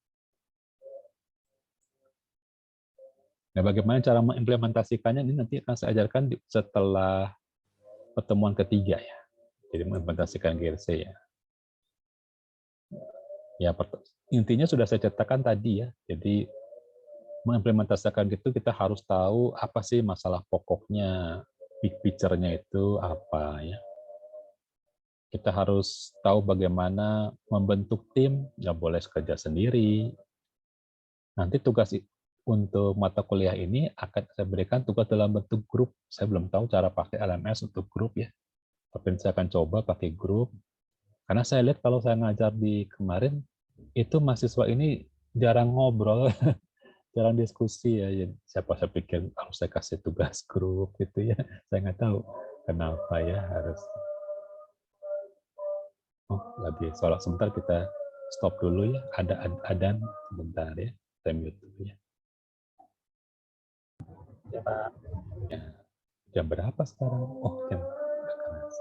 S1: Nah, bagaimana cara mengimplementasikannya ini nanti akan saya ajarkan setelah pertemuan ketiga ya. Jadi mengimplementasikan GRC ya. Ya, intinya sudah saya ceritakan tadi ya. Jadi mengimplementasikan itu kita harus tahu apa sih masalah pokoknya, big picture-nya itu apa ya. Kita harus tahu bagaimana membentuk tim, nggak boleh kerja sendiri. Nanti tugas untuk mata kuliah ini akan saya berikan tugas dalam bentuk grup. Saya belum tahu cara pakai LMS untuk grup ya. Tapi saya akan coba pakai grup. Karena saya lihat kalau saya ngajar di kemarin, itu mahasiswa ini jarang ngobrol, jarang diskusi ya. Siapa saya pikir harus saya kasih tugas grup gitu ya. Saya nggak tahu kenapa ya harus. Oh, lagi sholat sebentar, kita stop dulu ya. Ada adan sebentar ya. Saya mute dulu ya. Ya, Pak. Ya. Jam berapa sekarang? Oh, jam keras.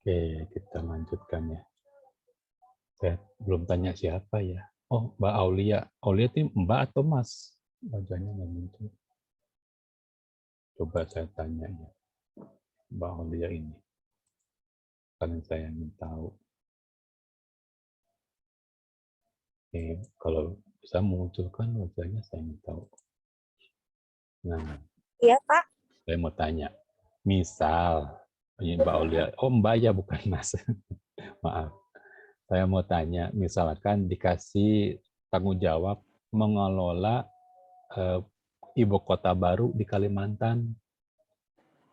S1: Oke, kita lanjutkan ya. Saya belum tanya siapa ya. Oh, Mbak Aulia. Aulia itu Mbak atau Mas? Wajahnya nggak muncul. Coba saya tanya ya. Mbak Aulia ini. Kalian saya ingin tahu. Oke, kalau bisa mengunculkan wajahnya saya ingin tahu. Nah,
S4: Iya, Pak.
S1: saya mau tanya. Misal Ini Mbak Aulia. Oh, Mbak ya, bukan Mas. Maaf. Saya mau tanya, misalkan dikasih tanggung jawab mengelola ibu kota baru di Kalimantan,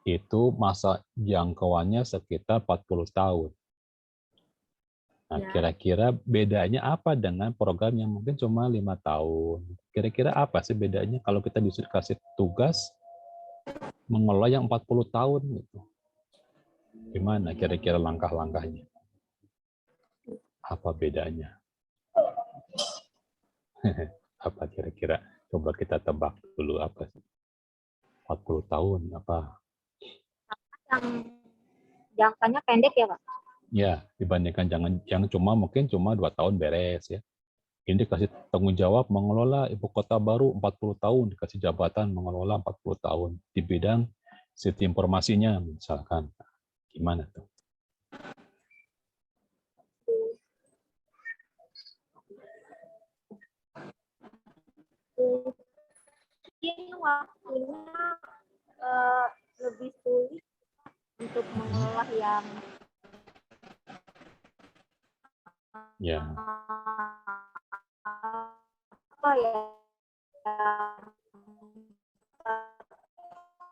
S1: itu masa jangkauannya sekitar 40 tahun. Nah,
S4: Ya.
S1: kira-kira bedanya apa dengan program yang mungkin cuma 5 tahun? Kira-kira apa sih bedanya kalau kita dikasih tugas mengelola yang 40 tahun gitu? Gimana kira-kira langkah-langkahnya? Apa bedanya? Apa kira-kira? Coba kita tebak dulu apa sih? 40 tahun apa?
S4: Yang jangkanya pendek ya Pak?
S1: Ya, dibandingkan yang mungkin cuma 2 tahun beres ya. Ini dikasih tanggung jawab mengelola ibu kota baru 40 tahun, dikasih jabatan mengelola 40 tahun di bidang sistem informasinya misalkan. Gimana tuh?
S4: Mungkin waktunya lebih sulit untuk mengolah yang
S1: Ya,
S4: apa ya, yang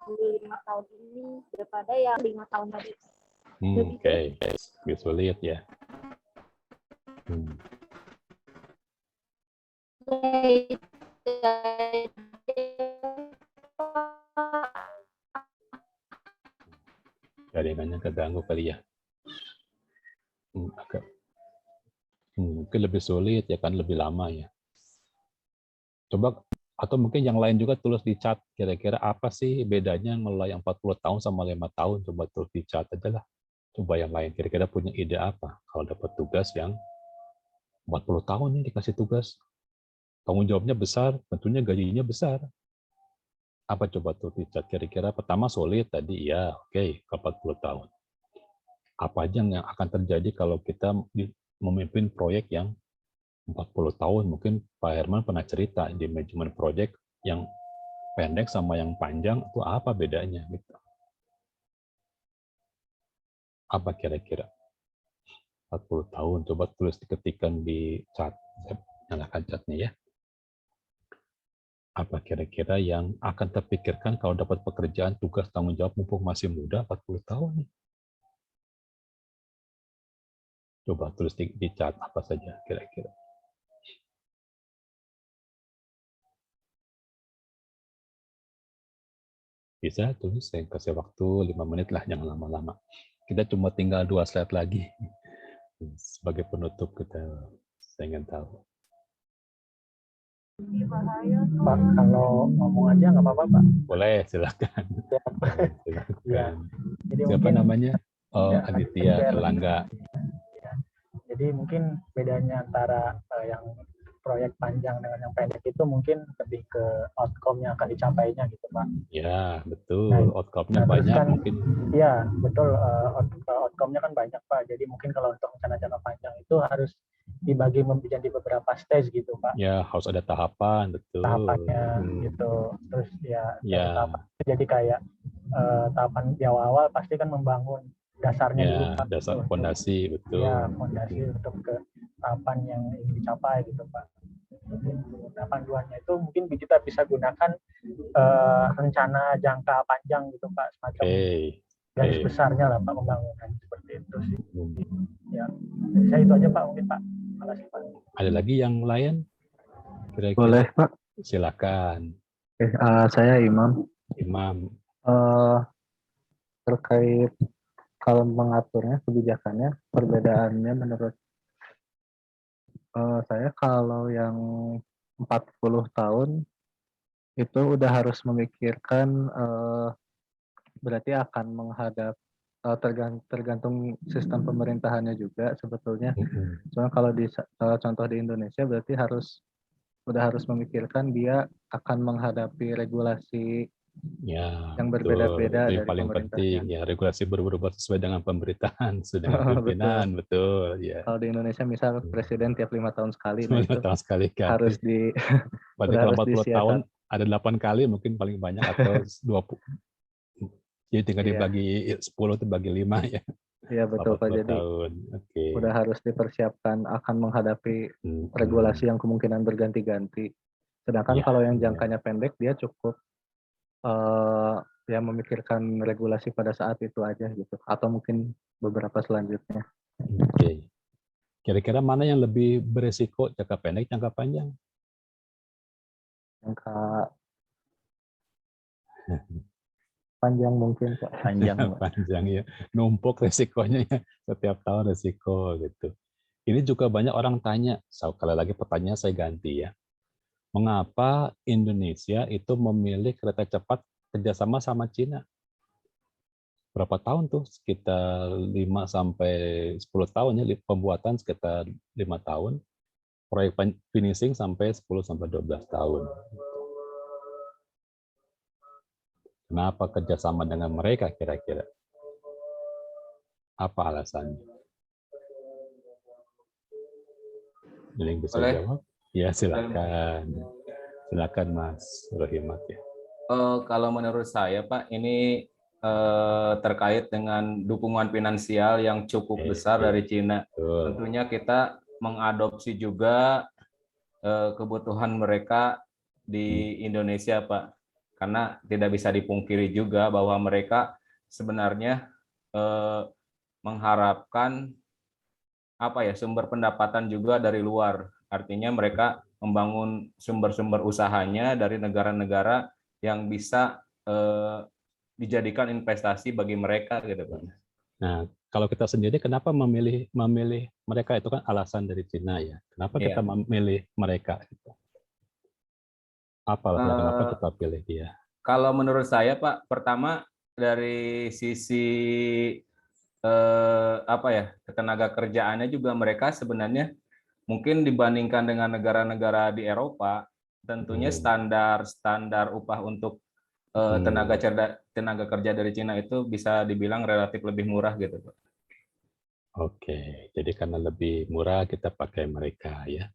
S4: 5 tahun ini daripada yang 5 tahun tadi.
S1: oke. Lebih sulit ya. Jaringannya keganggu kali ya. Agak mungkin lebih sulit ya kan, lebih lama ya. Coba atau mungkin yang lain juga tulis di chat kira-kira apa sih bedanya ngelola yang 40 tahun sama 5 tahun, coba tulis di chat aja lah. Coba yang lain kira-kira punya ide apa kalau dapat tugas yang 40 tahun nih dikasih tugas. Tanggung jawabnya besar, tentunya gajinya besar. Apa coba tulis di chat kira-kira pertama sulit tadi ya, oke, ke 40 tahun. Apa aja yang akan terjadi kalau kita memimpin proyek yang 40 tahun? Mungkin Pak Herman pernah cerita di manajemen proyek yang pendek sama yang panjang itu apa bedanya gitu. Apa kira-kira? 40 tahun, coba tulis diketikkan di chat. Saya nyalakan chatnya ya. Apa kira-kira yang akan terpikirkan kalau dapat pekerjaan tugas tanggung jawab mumpung masih muda 40 tahun nih? Coba tulis di chat apa saja kira-kira. Bisa tulis, saya kasih waktu 5 menit lah, jangan lama-lama. Kita cuma tinggal 2 slide lagi. Sebagai penutup kita, saya ingin tahu.
S5: Pak, kalau ngomong aja nggak apa-apa, Pak.
S1: Boleh, silakan. Silakan.
S5: Ya. Jadi
S1: Siapa
S5: mungkin,
S1: namanya? Oh,
S5: ya,
S1: Aditya Erlangga.
S5: Ya. Jadi mungkin bedanya antara yang proyek panjang dengan yang pendek itu mungkin lebih ke outcome yang akan dicapainya gitu Pak.
S1: Ya, betul.
S5: Nah,
S1: Outcome-nya
S5: terus
S1: banyak
S5: kan,
S1: mungkin.
S5: Iya, betul. Outcome-nya kan banyak Pak. Jadi mungkin kalau untuk rencana jangka panjang itu harus dibagi menjadi beberapa stage gitu Pak.
S1: Ya, harus ada tahapan, betul.
S5: Tahapannya gitu. Terus
S1: Ya.
S5: tahapan itu jadi kayak tahapan di awal pasti kan membangun dasarnya dulu
S1: Ya,
S5: Pak.
S1: dasar fondasi, betul.
S5: Ya, fondasi untuk ke tahapan yang ingin dicapai gitu Pak. Nah, panduannya itu mungkin kita bisa gunakan rencana jangka panjang gitu Pak, semacam garis besarnya lah Pak pembangunan seperti itu sih. Ya, dari saya itu aja Pak mungkin Pak. Terima kasih Pak.
S1: Ada lagi yang lain? Kira-kira?
S6: Boleh Pak.
S1: Silakan.
S6: Saya Imam.
S1: Imam.
S6: Terkait kalau mengaturnya kebijakannya, perbedaannya menurut saya kalau yang 40 tahun itu udah harus memikirkan berarti akan menghadap tergantung sistem pemerintahannya juga sebetulnya. Cuma kalau di contoh di Indonesia berarti udah harus memikirkan dia akan menghadapi regulasi yang berbeda-beda dari
S1: paling penting ya, regulasi berubah sesuai dengan pemerintahan, sesuai dengan pimpinan, betul ya.
S6: Kalau di Indonesia misal presiden tiap 5 tahun sekali,
S1: 5 tahun sekali kan.
S6: Harus di
S1: berarti kalau 40 tahun ada 8 kali mungkin paling banyak atau 20 Jadi tinggal
S6: Iya.
S1: dibagi 10 itu bagi 5 ya.
S6: Iya betul Pak.
S1: 80
S6: Jadi
S1: tahun. Oke.
S6: udah harus dipersiapkan akan menghadapi regulasi yang kemungkinan berganti-ganti. Sedangkan
S1: Iya,
S6: kalau yang
S1: iya.
S6: jangkanya pendek dia cukup ya memikirkan regulasi pada saat itu aja gitu, atau mungkin beberapa selanjutnya.
S1: Oke. Kira-kira mana yang lebih beresiko, jangka pendek, jangka panjang?
S6: Jangka panjang mungkin Pak.
S3: Panjang, Pak.
S1: Panjang ya. Numpuk resikonya ya. Setiap tahun resiko gitu. Ini juga banyak orang tanya, sekali lagi pertanyaan saya ganti ya. Mengapa Indonesia itu memilih kereta cepat kerjasama sama Cina? Berapa tahun tuh? Sekitar 5-10 tahun ya, pembuatan sekitar 5 tahun, proyek finishing sampai 10-12 tahun. Kenapa kerjasama dengan mereka kira-kira? Apa alasannya? Ada yang bisa
S2: Boleh?
S1: jawab? Ya silakan. Silakan Mas Rohimat ya.
S2: Kalau menurut saya Pak, ini terkait dengan dukungan finansial yang cukup besar dari Cina.
S1: Betul.
S2: Tentunya kita mengadopsi juga kebutuhan mereka di Indonesia, Pak. Karena tidak bisa dipungkiri juga bahwa mereka sebenarnya mengharapkan sumber pendapatan juga dari luar. Artinya mereka membangun sumber-sumber usahanya dari negara-negara yang bisa dijadikan investasi bagi mereka gitu Pak.
S1: Nah, kalau kita sendiri kenapa memilih mereka, itu kan alasan dari Cina ya. Kenapa kita memilih mereka? Apa alasannya kenapa kita pilih dia?
S2: Kalau menurut saya Pak, pertama dari sisi tenaga kerjaannya juga mereka sebenarnya mungkin dibandingkan dengan negara-negara di Eropa, tentunya standar upah untuk tenaga kerja dari Cina itu bisa dibilang relatif lebih murah gitu Pak.
S1: Oke, jadi karena lebih murah kita pakai mereka ya.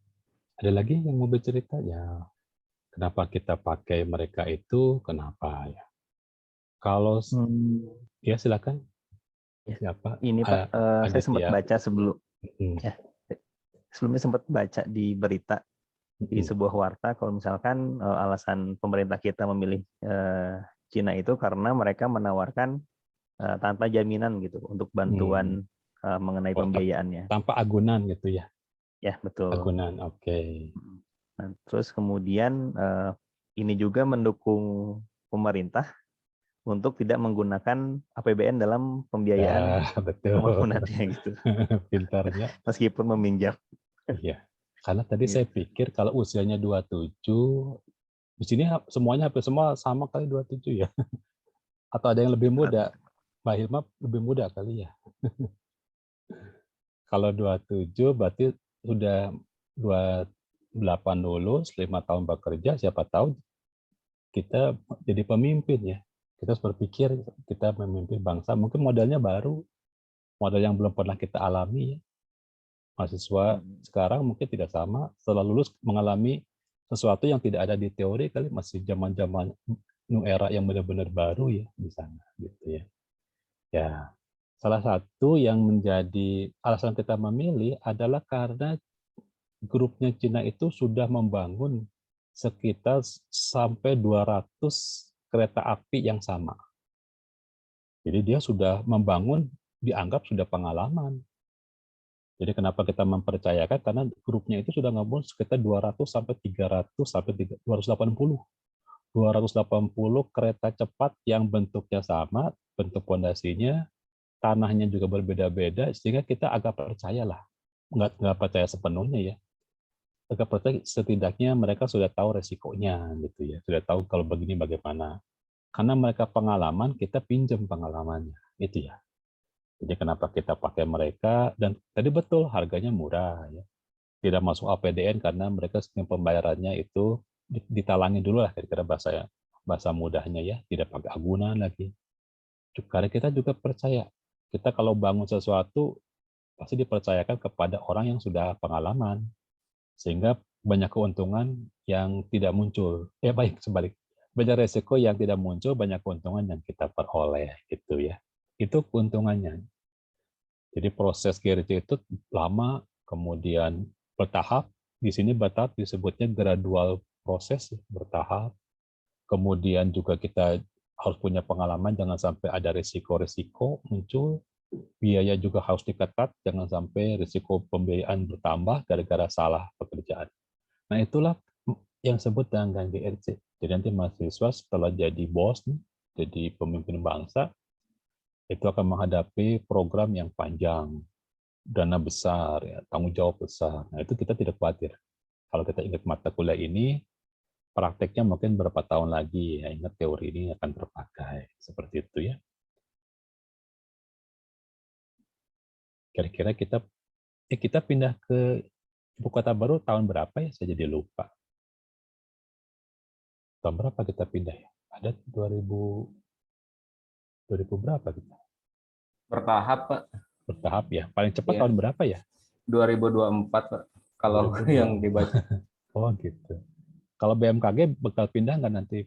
S1: Ada lagi yang mau bercerita ya? Kenapa kita pakai mereka itu? Kenapa ya? Kalau ya silakan. Siapa?
S3: Ini Pak, saya sempat baca sebelumnya sempat baca di berita di sebuah warta kalau misalkan alasan pemerintah kita memilih Cina itu karena mereka menawarkan tanpa jaminan gitu untuk bantuan mengenai pembiayaannya.
S1: Tanpa agunan gitu ya?
S3: Ya betul.
S1: Agunan, oke.
S3: Nah, terus kemudian ini juga mendukung pemerintah untuk tidak menggunakan APBN dalam pembiayaan pembangunannya gitu.
S1: Pintarnya.
S3: Meskipun meminjam.
S1: Iya. Karena tadi saya pikir kalau usianya 27, di sini semuanya hampir semua sama kali 27 ya. Atau ada yang lebih muda. Mbak Hilma lebih muda kali ya. Kalau 27 berarti sudah 28 lulus, 5 tahun bekerja, siapa tahu kita jadi pemimpin ya. Kita harus berpikir kita memimpin bangsa, mungkin modelnya baru, model yang belum pernah kita alami ya. Mahasiswa sekarang mungkin tidak sama, setelah lulus mengalami sesuatu yang tidak ada di teori kali, masih zaman-zaman new era yang benar-benar baru ya di sana gitu ya. Ya, salah satu yang menjadi alasan kita memilih adalah karena grupnya Cina itu sudah membangun sekitar sampai 200 kereta api yang sama. Jadi dia sudah membangun, dianggap sudah pengalaman. Jadi kenapa kita mempercayakan? Karena grupnya itu sudah ngebangun sekitar 200 sampai 300 sampai 280. 280 kereta cepat yang bentuknya sama, bentuk pondasinya, tanahnya juga berbeda-beda, sehingga kita agak percayalah. Nggak percaya sepenuhnya ya. Agak percaya setidaknya mereka sudah tahu resikonya gitu ya. Sudah tahu kalau begini bagaimana. Karena mereka pengalaman, kita pinjam pengalamannya. Itu ya. Jadi kenapa kita pakai mereka, dan tadi betul harganya murah ya. Tidak masuk APBN karena mereka sistem pembayarannya itu ditalangin dulu lah kira-kira bahasa mudahnya ya, tidak pakai agunan lagi. Karena kita juga percaya, kita kalau bangun sesuatu pasti dipercayakan kepada orang yang sudah pengalaman, sehingga banyak keuntungan yang tidak muncul. Baik sebalik, banyak resiko yang tidak muncul, banyak keuntungan yang kita peroleh gitu ya. Itu keuntungannya. Jadi proses GRC itu lama, kemudian bertahap. Di sini bertahap disebutnya gradual proses, bertahap. Kemudian juga kita harus punya pengalaman, jangan sampai ada risiko-risiko muncul. Biaya juga harus diketat, jangan sampai risiko pembiayaan bertambah gara-gara salah pekerjaan. Nah, itulah yang disebut dengan GRC. Jadi nanti mahasiswa setelah jadi bos, jadi pemimpin bangsa, itu akan menghadapi program yang panjang, dana besar, ya, tanggung jawab besar. Nah, itu kita tidak khawatir. Kalau kita ingat mata kuliah ini, prakteknya mungkin berapa tahun lagi, ya, ingat teori ini akan terpakai. Seperti itu ya. Kira-kira kita pindah ke ibu kota baru tahun berapa ya? Saya jadi lupa. Tahun berapa kita pindah ya? Ada 2000 berapa kita?
S2: Bertahap, Pak.
S1: Bertahap ya. Paling cepat
S2: Iya.
S1: tahun berapa ya?
S2: 2024, Pak. Kalau
S1: 2024.
S2: yang dibaca.
S1: Oh gitu. Kalau BMKG bakal pindah nggak nanti?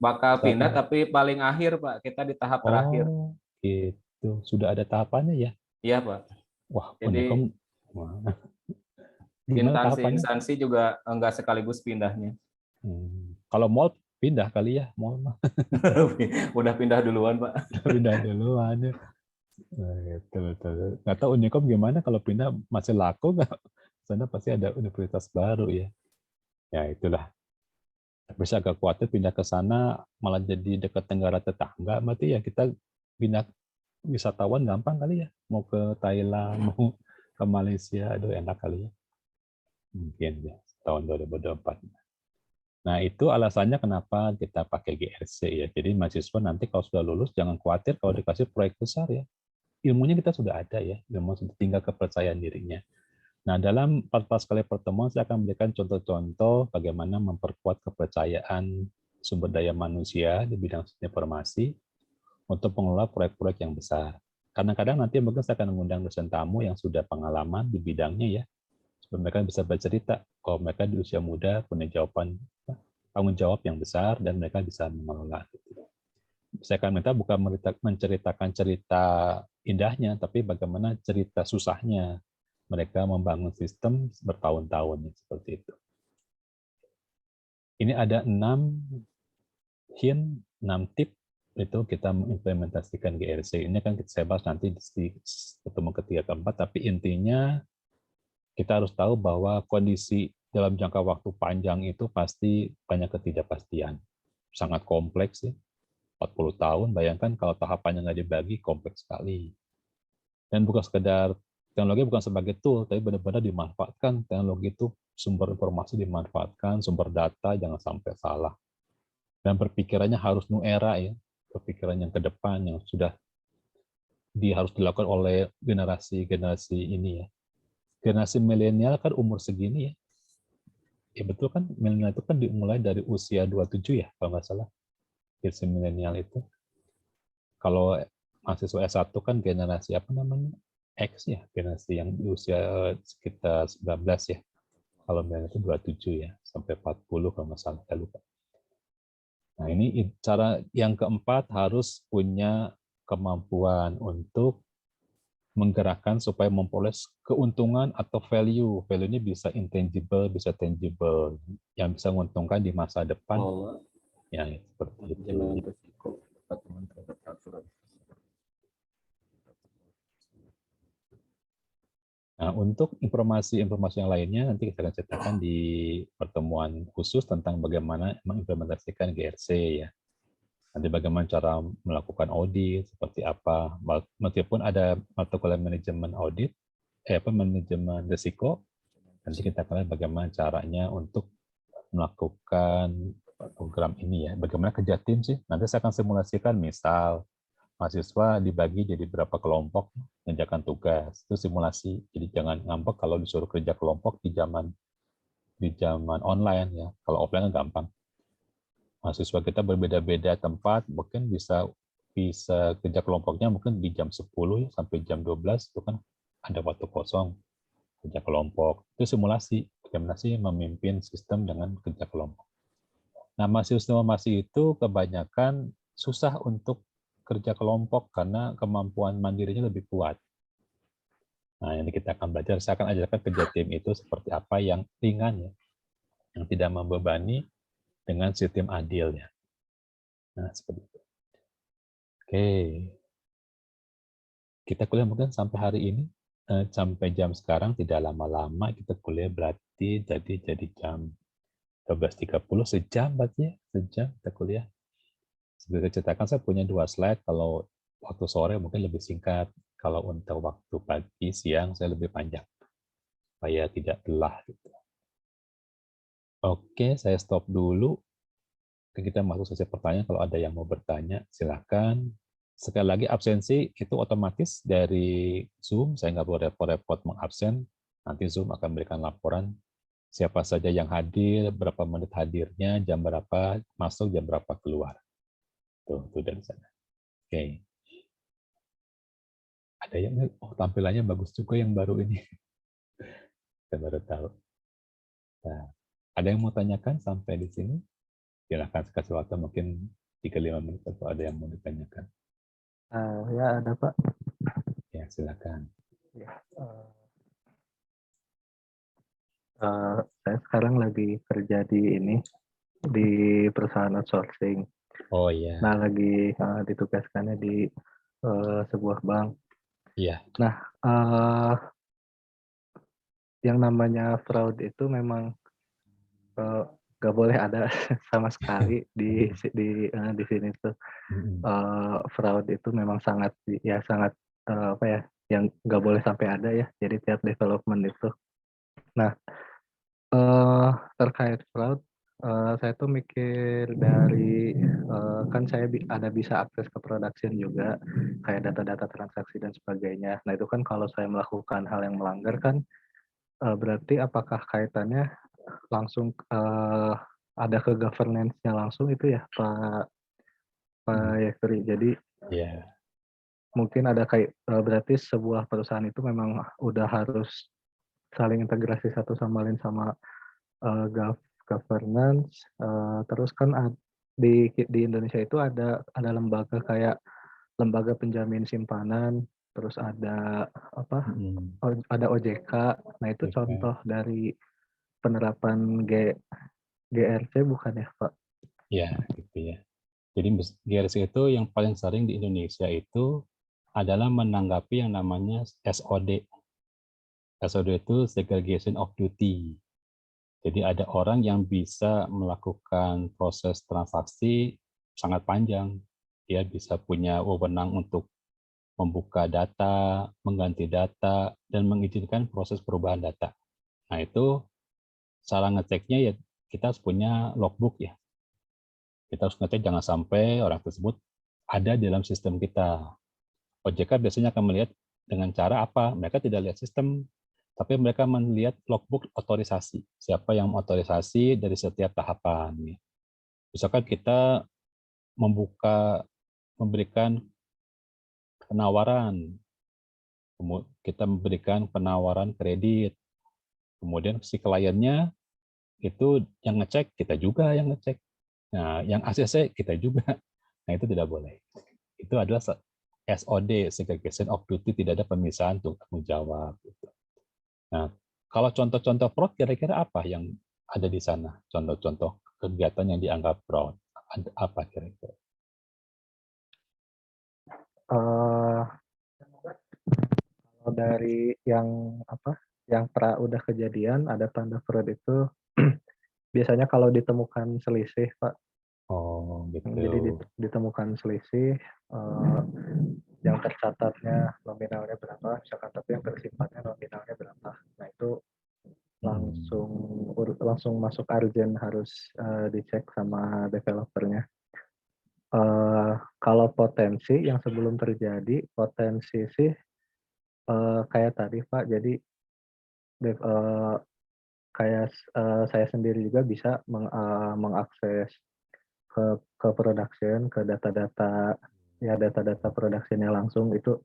S2: Bakal pindah, tapi paling akhir, Pak. Kita di tahap terakhir.
S1: Oh gitu. Sudah ada tahapannya ya?
S2: Iya, Pak.
S1: Wah,
S2: Jadi
S1: Unicom. Wah. Gimana tahapannya?
S2: instansi juga enggak sekaligus pindahnya.
S1: Kalau mall pindah kali ya, mall mah.
S2: Udah pindah duluan, Pak.
S1: Pindah duluan ya. Nah, betul. Nggak tahu Unicom gimana kalau pindah, masih laku nggak? Sana pasti ada universitas baru ya. Ya itulah. Tapi saya agak khawatir pindah ke sana malah jadi dekat negara tetangga. Berarti ya kita pindah wisatawan gampang kali ya. Mau ke Thailand, mau ke Malaysia, aduh enak kali ya. Mungkin ya tahun 2024. Nah itu alasannya kenapa kita pakai GRC ya. Jadi mahasiswa nanti kalau sudah lulus jangan khawatir kalau dikasih proyek besar ya. Ilmunya kita sudah ada ya, ilmu sudah tinggal kepercayaan dirinya. Nah, dalam 14 kali pertemuan saya akan memberikan contoh-contoh bagaimana memperkuat kepercayaan sumber daya manusia di bidang informasi untuk mengelola proyek-proyek yang besar. Kadang-kadang nanti mungkin saya akan mengundang dosen tamu yang sudah pengalaman di bidangnya ya, supaya mereka bisa bercerita kalau mereka di usia muda punya tanggung jawab yang besar dan mereka bisa mengelola. Saya akan minta bukan menceritakan cerita indahnya, tapi bagaimana cerita susahnya mereka membangun sistem bertahun-tahun seperti itu. Ini ada 6 hint, 6 tip itu kita mengimplementasikan GRC. Ini kan saya bahas nanti di pertemuan ketiga keempat, tapi intinya kita harus tahu bahwa kondisi dalam jangka waktu panjang itu pasti banyak ketidakpastian. Sangat kompleks ya. 40 tahun, bayangkan kalau tahapannya nggak dibagi, kompleks sekali. Dan bukan sekedar teknologi bukan sebagai tool, tapi benar-benar dimanfaatkan. Teknologi itu sumber informasi dimanfaatkan, sumber data jangan sampai salah. Dan berpikirannya harus new era ya, berpikiran yang ke depan yang sudah harus dilakukan oleh generasi ini ya. Generasi milenial kan umur segini ya. Ya betul kan, milenial itu kan dimulai dari usia 27 ya, kalau nggak salah. Generasi milenial itu. Kalau mahasiswa S1 kan generasi apa namanya? X ya, generasi yang di usia sekitar 19 ya. Kalau milenial itu 27 ya, sampai 40 kalau nggak salah, saya lupa. Nah ini cara yang keempat, harus punya kemampuan untuk menggerakkan supaya memperoleh keuntungan atau value. Value ini bisa intangible, bisa tangible, yang bisa menguntungkan di masa depan. Ya, seperti itu. Nah, untuk informasi yang lainnya nanti kita akan ceritakan di pertemuan khusus tentang bagaimana mengimplementasikan GRC ya. Nanti bagaimana cara melakukan audit, seperti apa. Meskipun ada mata kuliah manajemen audit, manajemen risiko, nanti kita akan lihat bagaimana caranya untuk melakukan program ini ya. Bagaimana kerja tim sih? Nanti saya akan simulasikan misal mahasiswa dibagi jadi berapa kelompok mengerjakan tugas, itu simulasi. Jadi jangan ngambek kalau disuruh kerja kelompok di zaman online ya. Kalau offline kan gampang. Mahasiswa kita berbeda-beda tempat, mungkin bisa kerja kelompoknya mungkin di jam 10 sampai jam 12 itu kan ada waktu kosong kerja kelompok. Itu simulasi, bagaimana sih memimpin sistem dengan kerja kelompok. Nah, mahasiswa itu kebanyakan susah untuk kerja kelompok karena kemampuan mandirinya lebih kuat. Nah, ini kita akan belajar. Saya akan ajarkan kerja tim itu seperti apa yang ringan ya, yang tidak membebani dengan sistem adil ya. Nah, seperti itu. Oke. Kita kuliah mungkin sampai hari ini, sampai jam sekarang tidak lama-lama kita kuliah berarti jadi jam 12.30 sejam berarti ya, sejam kita kuliah. Seperti ceritakan saya punya 2 slide, kalau waktu sore mungkin lebih singkat, kalau untuk waktu pagi, siang saya lebih panjang, supaya tidak lelah. Gitu. Oke, saya stop dulu. Kita masuk sesi pertanyaan, kalau ada yang mau bertanya, silakan. Sekali lagi, absensi itu otomatis dari Zoom, saya nggak perlu repot-repot mengabsen, nanti Zoom akan memberikan laporan siapa saja yang hadir, berapa menit hadirnya, jam berapa masuk, jam berapa keluar. Tuh dari sana. Oke. Ada yang, tampilannya bagus juga yang baru ini. Saya baru tahu. Nah, ada yang mau tanyakan sampai di sini? Silahkan kasih waktu mungkin 3-5 menit atau ada yang mau ditanyakan.
S6: Ya ada Pak.
S1: Ya, silakan.
S6: Ya, saya sekarang lagi kerja di perusahaan outsourcing.
S1: Oh iya.
S6: Nah, lagi ditugaskannya di sebuah bank.
S1: Iya.
S6: Nah, yang namanya fraud itu memang nggak boleh ada sama sekali di sini tuh. Fraud itu memang sangat yang nggak boleh sampai ada ya. Jadi tiap development itu. Nah, terkait fraud, saya tuh mikir dari kan saya bisa akses ke production juga, kayak data-data transaksi dan sebagainya. Nah itu kan kalau saya melakukan hal yang melanggar kan, berarti apakah kaitannya langsung ada ke governance-nya langsung itu ya Pak Yefri. Jadi mungkin ada kayak berarti sebuah perusahaan itu memang udah harus saling integrasi satu sama lain sama governance. Terus kan di Indonesia itu ada lembaga kayak lembaga penjamin simpanan, terus ada ada OJK. Nah itu contoh dari penerapan GRC bukan ya Pak?
S1: Ya, gitu ya. Jadi GRC itu yang paling sering di Indonesia itu adalah menanggapi yang namanya SOD. SOD itu segregation of duty. Jadi ada orang yang bisa melakukan proses transaksi sangat panjang. Dia bisa punya wewenang untuk membuka data, mengganti data, dan mengizinkan proses perubahan data. Nah itu cara ngeceknya ya kita harus punya logbook ya. Kita harus ngecek jangan sampai orang tersebut ada di dalam sistem kita. OJK biasanya akan melihat dengan cara apa? Mereka tidak lihat sistem, tapi mereka melihat logbook otorisasi. Siapa yang otorisasi dari setiap tahapan. Misalkan kita memberikan penawaran, kita memberikan penawaran kredit, kemudian si kliennya itu yang ngecek, kita juga yang ngecek. Nah, yang ACC kita juga. Nah, itu tidak boleh. Itu adalah SOD, segregation of duty, tidak ada pemisahan untuk tanggung jawab. Nah, kalau contoh-contoh fraud kira-kira apa yang ada di sana? Contoh-contoh kegiatan yang dianggap fraud. Apa kira-kira?
S6: Kalau dari yang udah kejadian ada tanda fraud itu biasanya kalau ditemukan selisih Pak.
S1: Oh, gitu.
S6: Jadi ditemukan selisih yang tercatatnya nominalnya berapa, misalkan, tapi yang tersimpannya nominalnya berapa. Nah itu langsung masuk urgent, harus dicek sama developernya. Kalau potensi yang sebelum terjadi, potensi sih kayak tadi Pak, jadi kayak saya sendiri juga bisa mengakses ke production, ke data-data productionnya langsung. Itu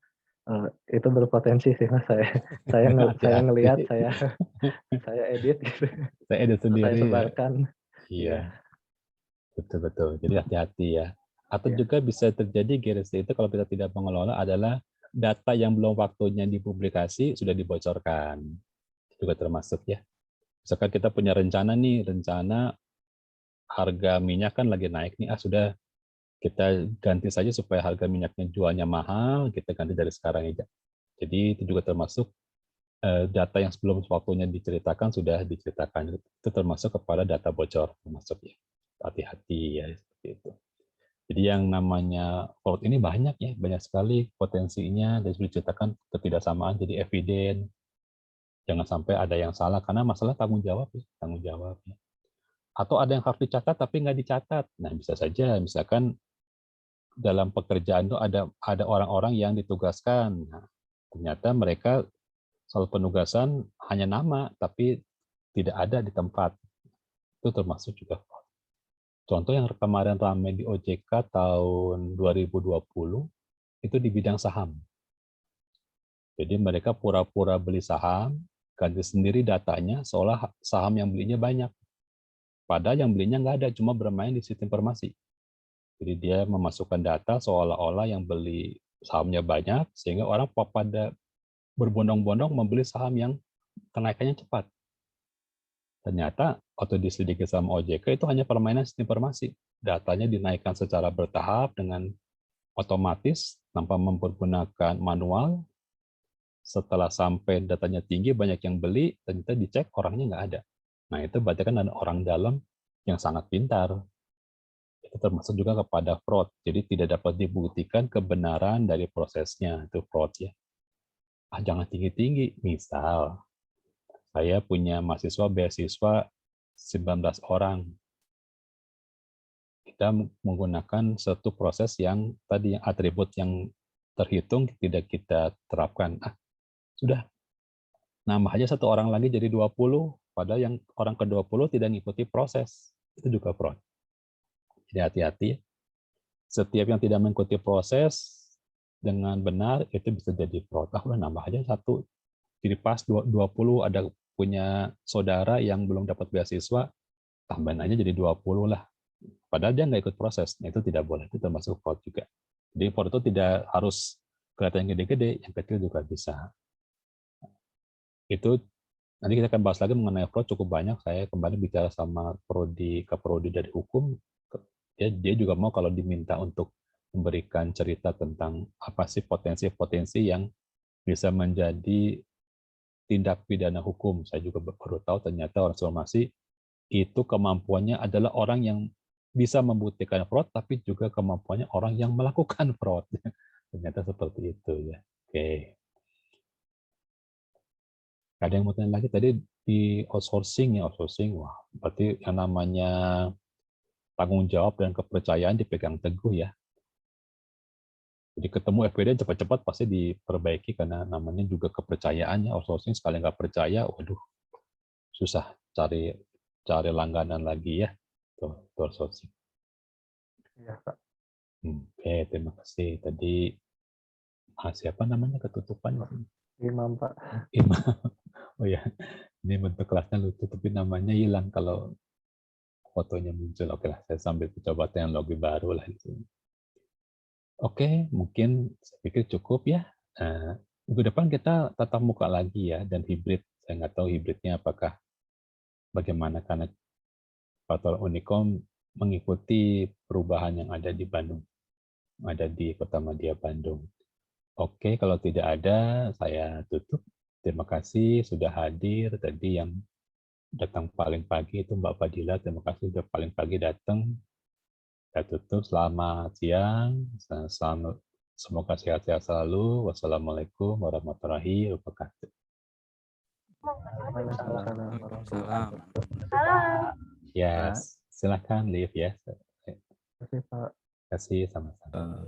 S6: berpotensi sih Mas. Saya ngelihat, saya edit gitu.
S1: Saya edit sendiri.
S6: Saya sebarkan.
S1: Iya. Betul. Jadi hati-hati ya. Atau
S3: Ya.
S1: juga bisa terjadi GRC itu kalau kita tidak mengelola adalah data yang belum waktunya dipublikasi sudah dibocorkan. Juga termasuk ya. Misalkan kita punya rencana harga minyak kan lagi naik nih, sudah kita ganti saja supaya harga minyaknya jualnya mahal, kita ganti dari sekarang aja. Jadi itu juga termasuk data yang sebelum waktunya diceritakan sudah diceritakan. Itu termasuk kepada data bocor termasuk ya. Hati-hati ya seperti itu. Jadi yang namanya fraud ini banyak ya, banyak sekali potensinya dan sudah diceritakan ketidaksamaan jadi eviden. Jangan sampai ada yang salah karena masalah tanggung jawab ya. Atau ada yang harus dicatat tapi nggak dicatat. Nah bisa saja misalkan dalam pekerjaan itu ada orang-orang yang ditugaskan. Nah, ternyata mereka soal penugasan hanya nama tapi tidak ada di tempat. Itu termasuk juga fraud. Contoh yang kemarin ramai di OJK tahun 2020 itu di bidang saham. Jadi mereka pura-pura beli saham, ganti sendiri datanya seolah saham yang belinya banyak. Padahal yang belinya nggak ada, cuma bermain di sistem informasi. Jadi dia memasukkan data seolah-olah yang beli sahamnya banyak, sehingga orang pada berbondong-bondong membeli saham yang kenaikannya cepat. Ternyata waktu diselidiki sama OJK itu hanya permainan sistem informasi. Datanya dinaikkan secara bertahap dengan otomatis tanpa mempergunakan manual. Setelah sampai datanya tinggi, banyak yang beli, ternyata dicek orangnya nggak ada. Nah itu berarti kan ada orang dalam yang sangat pintar. Itu termasuk juga kepada fraud. Jadi tidak dapat dibuktikan kebenaran dari prosesnya. Itu fraud ya. Jangan tinggi-tinggi. Misal, saya punya mahasiswa beasiswa 19 orang. Kita menggunakan satu proses yang tadi yang atribut yang terhitung tidak kita terapkan. Sudah. Nambah aja satu orang lagi jadi 20, padahal yang orang ke-20 tidak mengikuti proses. Itu juga fraud. Jadi hati-hati. Setiap yang tidak mengikuti proses dengan benar, itu bisa jadi fraud. Udah nambah aja satu. Jadi pas 20 ada punya saudara yang belum dapat beasiswa, tambahin aja jadi 20 lah. Padahal dia nggak ikut proses. Nah, itu tidak boleh. Itu termasuk fraud juga. Jadi fraud itu tidak harus kelihatan gede-gede, yang kecil juga bisa. Itu nanti kita akan bahas lagi mengenai fraud cukup banyak. Saya kembali bicara sama Kaprodi dari hukum. Dia juga mau kalau diminta untuk memberikan cerita tentang apa sih potensi-potensi yang bisa menjadi tindak pidana hukum. Saya juga baru tahu ternyata orang somasi itu kemampuannya adalah orang yang bisa membuktikan fraud, tapi juga kemampuannya orang yang melakukan fraud. Ternyata seperti itu ya. Oke. Ada yang mau tanya lagi tadi di outsourcing ya, wah berarti yang namanya tanggung jawab dan kepercayaan dipegang teguh ya. Jadi ketemu FPD cepat-cepat pasti diperbaiki karena namanya juga kepercayaannya. Outsourcing sekali nggak percaya, waduh susah cari langganan lagi ya. Tuh outsourcing.
S6: Iya, Pak.
S1: Oke, terima kasih. Tadi siapa namanya ketutupan?
S6: Imam, Pak.
S1: Imam. Oh ya, ini bentuk kelasnya lucu, tapi namanya hilang kalau fotonya muncul. Oke lah, saya sambil coba teknologi baru lah di sini. Oke, mungkin saya pikir cukup ya. Minggu depan kita tatap muka lagi ya, dan hibrid. Saya nggak tahu hibridnya apakah bagaimana, karena faktor Unicom mengikuti perubahan yang ada di Bandung, ada di Kota Madya Bandung. Oke, kalau tidak ada, saya tutup. Terima kasih sudah hadir. Tadi yang datang paling pagi itu Mbak Fadila, terima kasih sudah paling pagi datang. Saya tutup. Selamat siang. Semoga sehat-sehat selalu. Wassalamualaikum warahmatullahi wabarakatuh.
S2: Waalaikumsalam.
S1: Ya, silakan Liv ya.
S6: Terima kasih, Pak.
S1: Terima kasih sama-sama.